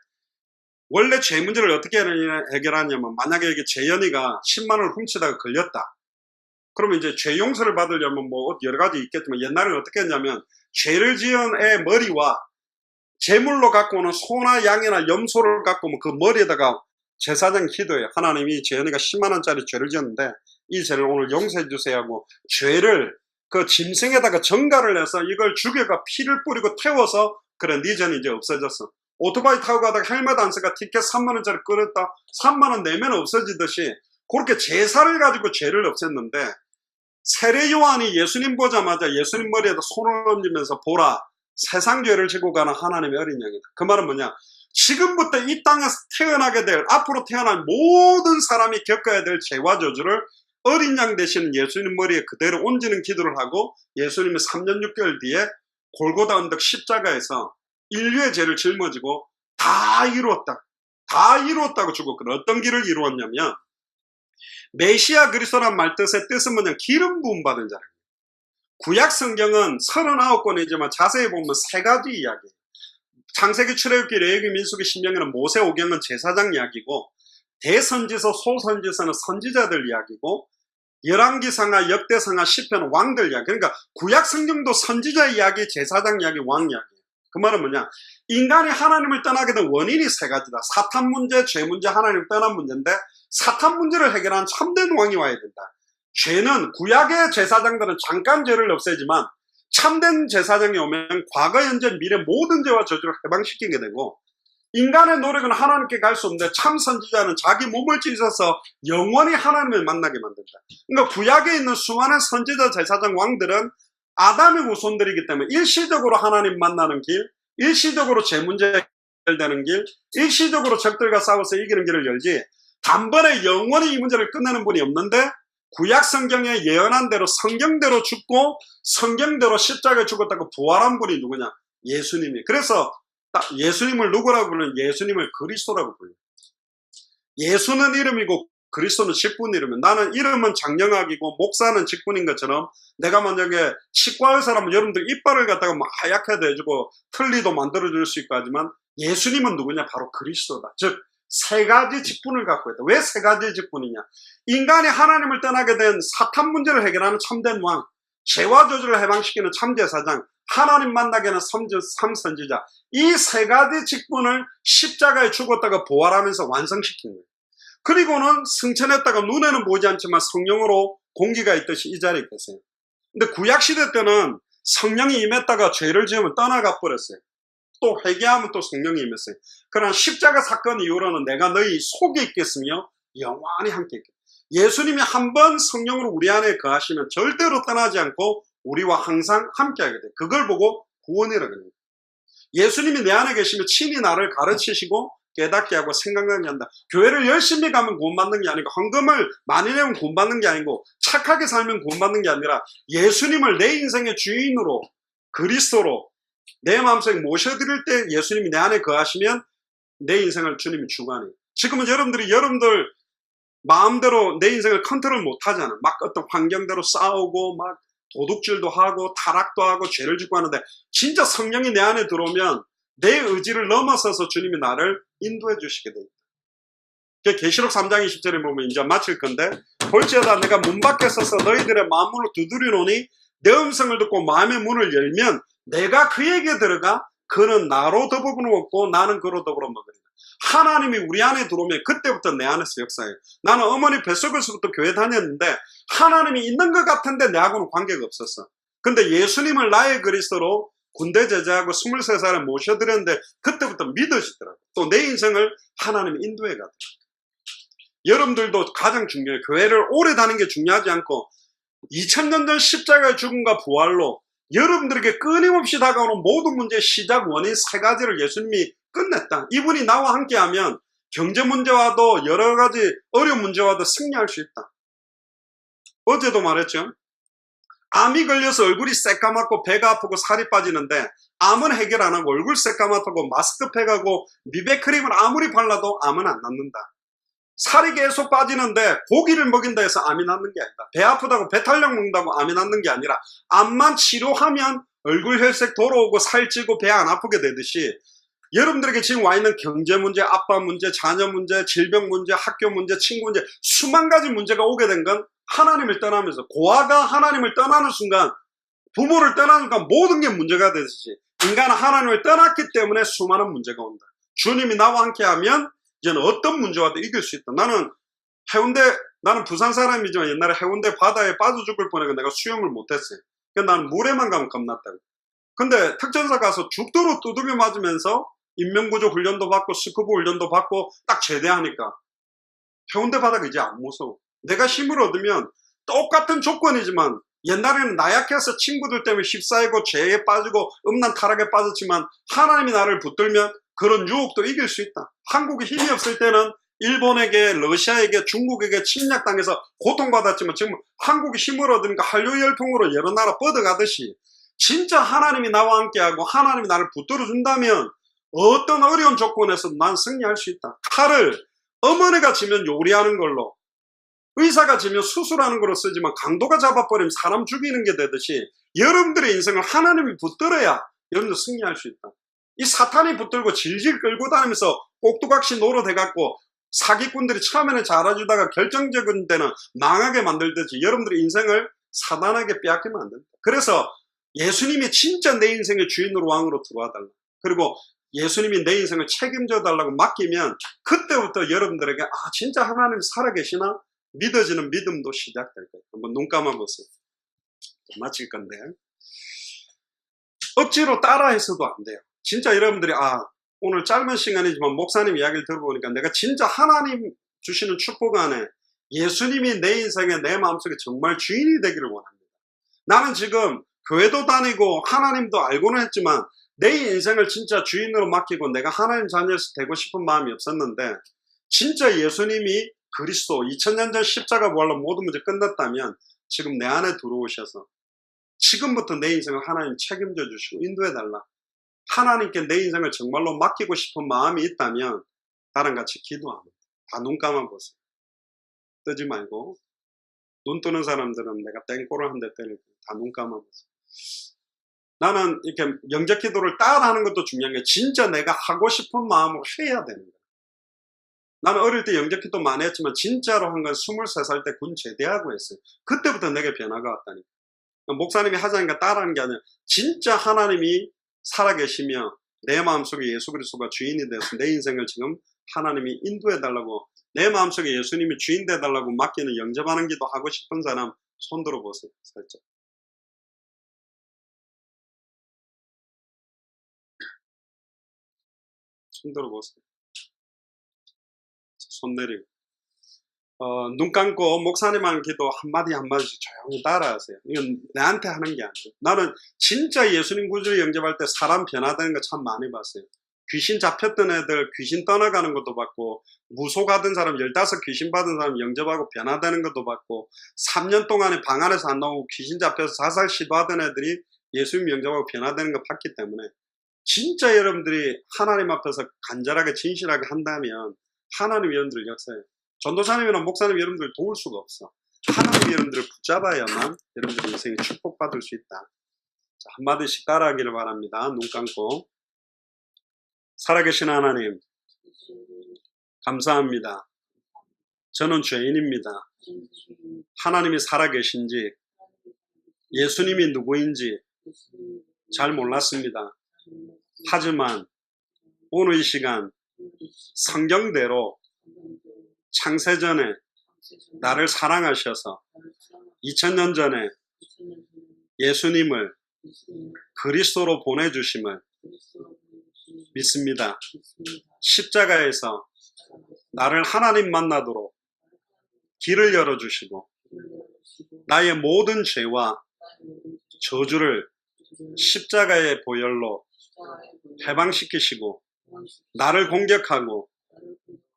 Speaker 1: 원래 죄 문제를 어떻게 해결하냐면, 만약에 이게 재현이가 10만 원을 훔치다가 걸렸다. 그러면 이제 죄 용서를 받으려면 뭐 여러 가지 있겠지만 옛날에는 어떻게 했냐면 죄를 지은 애 머리와 제물로 갖고 오는 소나 양이나 염소를 갖고 오면 그 머리에다가 제사장 기도해요. 하나님이 재현이가 10만 원짜리 죄를 지었는데 이 죄를 오늘 용서해 주세요 하고 죄를 그 짐승에다가 전가를 해서 이걸 죽여가 피를 뿌리고 태워서 그래 네 죄는 이제 없어졌어. 오토바이 타고 가다가 헬멧 안 쓰가 티켓 3만 원짜리 끊었다. 3만 원 내면 없어지듯이 그렇게 제사를 가지고 죄를 없앴는데 세례 요한이 예수님 보자마자 예수님 머리에다 손을 얹으면서 보라 세상 죄를 지고 가는 하나님의 어린 양이다. 그 말은 뭐냐? 지금부터 이 땅에서 태어나게 될 앞으로 태어날 모든 사람이 겪어야 될 죄와 저주를 어린 양 되시는 예수님 머리에 그대로 얹는 기도를 하고 예수님이 3년 6개월 뒤에 골고다 언덕 십자가에서 인류의 죄를 짊어지고 다 이루었다. 다 이루었다고 주고 어떤 길을 이루었냐면 메시아 그리스도란 말 뜻은 뭐냐? 기름 부음 받은 자라. 구약 성경은 39권이지만 자세히 보면 세 가지 이야기예요. 창세기, 출애굽기, 레위기, 민수기, 신명기는 모세오경은 제사장 이야기고 대선지서, 소선지서는 선지자들 이야기고 열왕기상하, 역대상하, 시편, 왕들 이야기. 그러니까 구약 성경도 선지자 이야기, 제사장 이야기, 왕 이야기. 그 말은 뭐냐? 인간이 하나님을 떠나게 된 원인이 세 가지다. 사탄 문제, 죄 문제, 하나님을 떠난 문제인데 사탄 문제를 해결한 참된 왕이 와야 된다. 죄는 구약의 제사장들은 잠깐 죄를 없애지만 참된 제사장이 오면 과거, 현재, 미래 모든 죄와 저주를 해방시키게 되고 인간의 노력은 하나님께 갈 수 없는데 참 선지자는 자기 몸을 찢어서 영원히 하나님을 만나게 만든다. 그러니까 구약에 있는 수많은 선지자, 제사장, 왕들은 아담의 후손들이기 때문에 일시적으로 하나님 만나는 길, 일시적으로 죄 문제 해결되는 길, 일시적으로 적들과 싸워서 이기는 길을 열지 단번에 영원히 이 문제를 끝내는 분이 없는데 구약 성경에 예언한 대로 성경대로 죽고 성경대로 십자가에 죽었다고 부활한 분이 누구냐? 예수님이. 그래서 예수님을 누구라고 불러요? 예수님을 그리스도라고 불러요. 예수는 이름이고 그리스도는 직분 이름이에요. 나는 이름은 장영학이고 목사는 직분인 것처럼 내가 만약에 치과 의사라면 여러분들 이빨을 갖다가 막 하얗게 해주고 틀니도 만들어줄 수 있고 하지만 예수님은 누구냐? 바로 그리스도다. 즉 세 가지 직분을 갖고 있다. 왜 세 가지 직분이냐? 인간이 하나님을 떠나게 된 사탄 문제를 해결하는 참된 왕, 죄와 저주를 해방시키는 참제사장, 하나님 만나게 하는 삼선지자, 이 세 가지 직분을 십자가에 죽었다가 부활하면서 완성시킨 거예요. 그리고는 승천했다가 눈에는 보이지 않지만 성령으로 공기가 있듯이 이 자리에 계세요. 근데 구약시대 때는 성령이 임했다가 죄를 지으면 떠나가 버렸어요. 또 회개하면 또 성령이 임했어요. 그러나 십자가 사건 이후로는 내가 너희 속에 있겠으며 영원히 함께 있겠다. 예수님이 한번 성령으로 우리 안에 거하시면 절대로 떠나지 않고 우리와 항상 함께하게 돼요. 그걸 보고 구원이라고 합니다. 예수님이 내 안에 계시면 친히 나를 가르치시고 깨닫게 하고 생각나게 한다. 교회를 열심히 가면 구원받는 게 아니고 헌금을 많이 내면 구원받는 게 아니고 착하게 살면 구원받는 게 아니라 예수님을 내 인생의 주인으로 그리스도로 내 마음속에 모셔드릴 때 예수님이 내 안에 거하시면 내 인생을 주님이 주관해요. 지금은 여러분들 마음대로 내 인생을 컨트롤 못 하잖아. 막 어떤 환경대로 싸우고 막 도둑질도 하고 타락도 하고 죄를 짓고 하는데 진짜 성령이 내 안에 들어오면 내 의지를 넘어서서 주님이 나를 인도해 주시게 됩니다. 계시록 3장 20절에 보면 이제 마칠 건데 볼지어다 내가 문 밖에 서서 너희들의 마음문을 두드리노니 내 음성을 듣고 마음의 문을 열면 내가 그에게 들어가 그는 나로 더불어 먹고 나는 그로 더불어 먹으리라. 하나님이 우리 안에 들어오면 그때부터 내 안에서 역사해요. 나는 어머니 뱃속에서부터 교회 다녔는데 하나님이 있는 것 같은데 내하고는 관계가 없었어. 근데 예수님을 나의 그리스도로 군대 제자하고 23살에 모셔드렸는데 그때부터 믿으시더라고요. 또 내 인생을 하나님이 인도해 가더라고요. 여러분들도 가장 중요해요. 교회를 오래 다니는 게 중요하지 않고 2000년 전 십자가의 죽음과 부활로 여러분들에게 끊임없이 다가오는 모든 문제의 시작 원인 세 가지를 예수님이 끝냈다. 이분이 나와 함께하면 경제 문제와도 여러 가지 어려운 문제와도 승리할 수 있다. 어제도 말했죠. 암이 걸려서 얼굴이 새까맣고 배가 아프고 살이 빠지는데 암은 해결 안 하고 얼굴 새까맣고 마스크팩하고 미백크림을 아무리 발라도 암은 안 낫는다. 살이 계속 빠지는데 고기를 먹인다 해서 암이 낫는 게 아니다. 배 아프다고 배탈약 먹는다고 암이 낫는 게 아니라 암만 치료하면 얼굴 혈색 돌아오고 살찌고 배 안 아프게 되듯이 여러분들에게 지금 와 있는 경제 문제, 아빠 문제, 자녀 문제, 질병 문제, 학교 문제, 친구 문제 수만 가지 문제가 오게 된 건 하나님을 떠나면서 고아가 하나님을 떠나는 순간 부모를 떠나는 순간 모든 게 문제가 되듯이 인간은 하나님을 떠났기 때문에 수많은 문제가 온다. 주님이 나와 함께 하면 이제는 어떤 문제와도 이길 수 있다. 나는 부산 사람이지만 옛날에 해운대 바다에 빠져 죽을 뻔해서 내가 수영을 못했어요. 그러니까 나는 물에만 가면 겁났다고. 근데 특전사 가서 죽도록 두들겨 맞으면서 인명구조 훈련도 받고 스쿠버 훈련도 받고 딱 제대하니까 해운대 바다가 이제 안 무서워. 내가 힘을 얻으면 똑같은 조건이지만 옛날에는 나약해서 친구들 때문에 휩싸이고 죄에 빠지고 음란 타락에 빠졌지만 하나님이 나를 붙들면 그런 유혹도 이길 수 있다. 한국이 힘이 없을 때는 일본에게, 러시아에게, 중국에게 침략당해서 고통받았지만 지금 한국이 힘을 얻으니까 한류열풍으로 여러 나라 뻗어가듯이 진짜 하나님이 나와 함께하고 하나님이 나를 붙들어준다면 어떤 어려운 조건에서 난 승리할 수 있다. 칼을 어머니가 지면 요리하는 걸로, 의사가 지면 수술하는 걸로 쓰지만 강도가 잡아버리면 사람 죽이는 게 되듯이 여러분들의 인생을 하나님이 붙들어야 여러분들 승리할 수 있다. 이 사탄이 붙들고 질질 끌고 다니면서 꼭두각시 노릇해갖고 사기꾼들이 처음에는 잘해주다가 결정적인 데는 망하게 만들듯이 여러분들의 인생을 사단에게 빼앗기면 안 된다. 그래서 예수님이 진짜 내 인생의 주인으로 왕으로 들어와달라. 그리고 예수님이 내 인생을 책임져 달라고 맡기면 그때부터 여러분들에게 진짜 하나님 살아계시나? 믿어지는 믿음도 시작될 거예요. 한번 눈 감아보세요. 마칠 건데 억지로 따라해서도 안 돼요. 진짜 여러분들이 오늘 짧은 시간이지만 목사님 이야기를 들어보니까 내가 진짜 하나님 주시는 축복 안에 예수님이 내 인생에 내 마음속에 정말 주인이 되기를 원합니다. 나는 지금 교회도 다니고 하나님도 알고는 했지만 내 인생을 진짜 주인으로 맡기고 내가 하나님 자녀에서 되고 싶은 마음이 없었는데 진짜 예수님이 그리스도 2000년 전 십자가 부활로 모든 문제 끝났다면 지금 내 안에 들어오셔서 지금부터 내 인생을 하나님 책임져 주시고 인도해달라. 하나님께 내 인생을 정말로 맡기고 싶은 마음이 있다면 나랑 같이 기도합니다. 다 눈 감아보세요. 뜨지 말고. 눈 뜨는 사람들은 내가 땡꼬를 한 대 때릴 거예요. 다 눈 감아보세요. 나는 이렇게 영적 기도를 따라하는 것도 중요한 게 진짜 내가 하고 싶은 마음으로 해야 되는 거예요. 나는 어릴 때 영적 기도 많이 했지만 진짜로 한 건 23살 때 군 제대하고 했어요. 그때부터 내게 변화가 왔다니까. 목사님이 하자니까 따라하는 게 아니라 진짜 하나님이 살아계시며 내 마음속에 예수 그리스도가 주인이 되어서 내 인생을 지금 하나님이 인도해달라고 내 마음속에 예수님이 주인 되달라고 맡기는 영접하는 기도 하고 싶은 사람 손 들어보세요. 살짝. 손 들어보세요. 손 내리고. 눈 감고 목사님 하는 기도 한마디 한마디씩 조용히 따라하세요. 이건 내한테 하는 게 아니에요. 나는 진짜 예수님 구주를 영접할 때 사람 변화되는 거 참 많이 봤어요. 귀신 잡혔던 애들 귀신 떠나가는 것도 봤고, 무속하던 사람 15 귀신 받은 사람 영접하고 변화되는 것도 봤고, 3년 동안에 방 안에서 안 나오고 귀신 잡혀서 자살 시도하던 애들이 예수님 영접하고 변화되는 거 봤기 때문에 진짜 여러분들이 하나님 앞에서 간절하게 진실하게 한다면 하나님 여러분들 역사예요. 전도사님이나 목사님 여러분들 도울 수가 없어. 하나님 여러분들을 붙잡아야만 여러분들 인생이 축복받을 수 있다. 자, 한마디씩 따라하기를 바랍니다. 눈 감고. 살아계신 하나님, 감사합니다. 저는 죄인입니다. 하나님이 살아계신지, 예수님이 누구인지 잘 몰랐습니다. 하지만 오늘 이 시간 성경대로 창세전에 나를 사랑하셔서 2000년 전에 예수님을 그리스도로 보내주심을 믿습니다. 십자가에서 나를 하나님 만나도록 길을 열어주시고 나의 모든 죄와 저주를 십자가의 보혈로 해방시키시고 나를 공격하고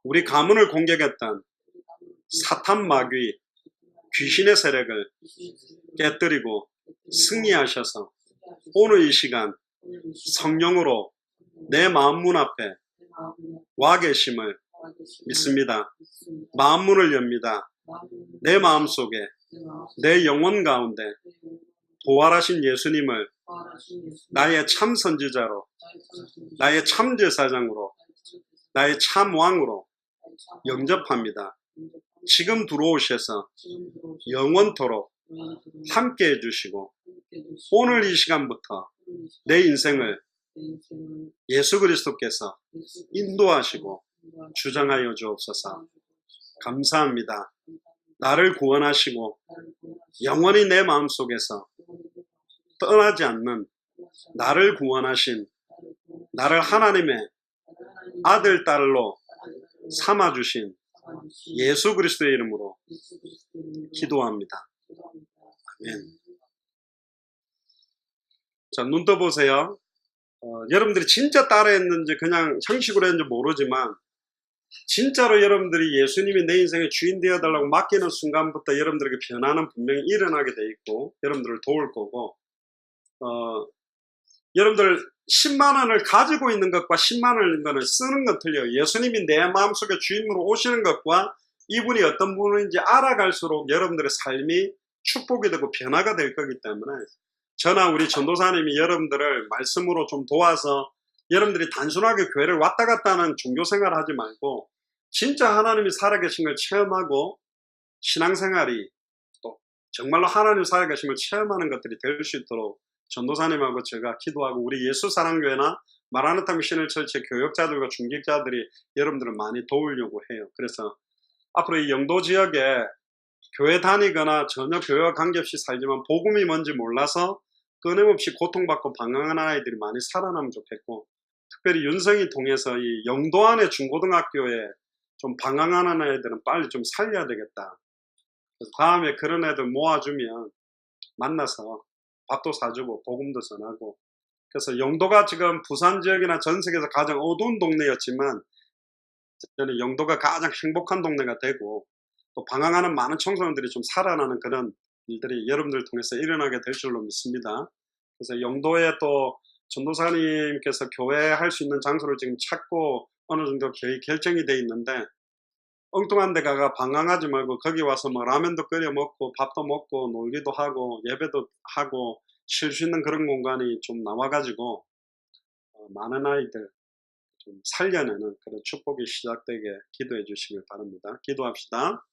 Speaker 1: 우리 가문을 공격했던 사탄 마귀 귀신의 세력을 깨뜨리고 승리하셔서 오늘 이 시간 성령으로 내 마음문 앞에 와 계심을 믿습니다. 마음문을 엽니다. 내 마음속에 내 영혼 가운데 부활하신 예수님을 나의 참 선지자로 나의 참 제사장으로 나의 참 왕으로 영접합니다. 지금 들어오셔서 영원토록 함께 해주시고 오늘 이 시간부터 내 인생을 예수 그리스도께서 인도하시고 주장하여 주옵소서. 감사합니다. 나를 구원하시고 영원히 내 마음속에서 떠나지 않는 나를 구원하신, 나를 하나님의 아들, 딸로 삼아주신 예수 그리스도의 이름으로 기도합니다. 아멘. 자, 눈 떠보세요. 여러분들이 진짜 따라했는지 그냥 형식으로 했는지 모르지만 진짜로 여러분들이 예수님이 내 인생의 주인 되어달라고 맡기는 순간부터 여러분들에게 변화는 분명히 일어나게 돼 있고 여러분들을 도울 거고, 여러분들 10만 원을 가지고 있는 것과 10만 원을 쓰는 건 틀려요. 예수님이 내 마음속에 주인으로 오시는 것과 이분이 어떤 분인지 알아갈수록 여러분들의 삶이 축복이 되고 변화가 될 거기 때문에 저나 우리 전도사님이 여러분들을 말씀으로 좀 도와서 여러분들이 단순하게 교회를 왔다 갔다 하는 종교생활을 하지 말고 진짜 하나님이 살아계신 걸 체험하고 신앙생활이 또 정말로 하나님 살아계신 걸 체험하는 것들이 될 수 있도록 전도사님하고 제가 기도하고 우리 예수사랑교회나 마라나타 미셔널 처치의 교역자들과 중직자들이 여러분들을 많이 도우려고 해요. 그래서 앞으로 이 영도 지역에 교회 다니거나 전혀 교회와 관계없이 살지만 복음이 뭔지 몰라서 끊임없이 고통받고 방황하는 아이들이 많이 살아나면 좋겠고, 특별히 윤성이 통해서 이 영도 안의 중고등학교에 좀 방황하는 아이들은 빨리 좀 살려야 되겠다. 그래서 다음에 그런 애들 모아주면 만나서 밥도 사주고 복음도 전하고, 그래서 영도가 지금 부산 지역이나 전 세계에서 가장 어두운 동네였지만 저는 영도가 가장 행복한 동네가 되고 또 방황하는 많은 청소년들이 좀 살아나는 그런 일들이 여러분들을 통해서 일어나게 될 줄로 믿습니다. 그래서 영도에 또 전도사님께서 교회 할 수 있는 장소를 지금 찾고 어느 정도 결정이 돼 있는데, 엉뚱한 데 가가 방황하지 말고 거기 와서 뭐 라면도 끓여 먹고 밥도 먹고 놀기도 하고 예배도 하고 쉴 수 있는 그런 공간이 좀 나와가지고 많은 아이들 좀 살려내는 그런 축복이 시작되게 기도해 주시길 바랍니다. 기도합시다.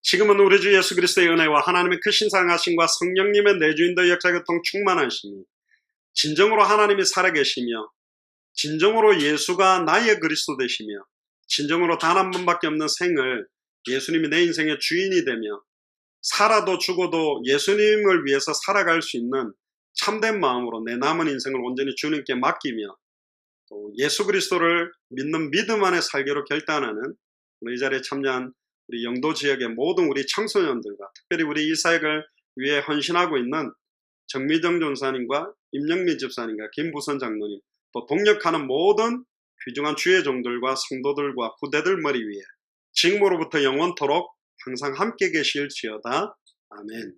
Speaker 1: 지금은 우리 주 예수 그리스도의 은혜와 하나님의 크신 사랑하심과 성령님의 내주인도 역사교통 충만하심이 진정으로 하나님이 살아계시며 진정으로 예수가 나의 그리스도 되시며 진정으로 단 한 번밖에 없는 생을 예수님이 내 인생의 주인이 되며 살아도 죽어도 예수님을 위해서 살아갈 수 있는 참된 마음으로 내 남은 인생을 온전히 주님께 맡기며 또 예수 그리스도를 믿는 믿음 안에 살기로 결단하는 오늘 이 자리에 참여한 우리 영도 지역의 모든 우리 청소년들과 특별히 우리 이 사역을 위해 헌신하고 있는 정미정 전사님과 임영민 집사님과 김부선 장로님 또 동역하는 모든 귀중한 주의 종들과 성도들과 후대들 머리 위에 지금으로부터 영원토록 항상 함께 계실지어다. 아멘.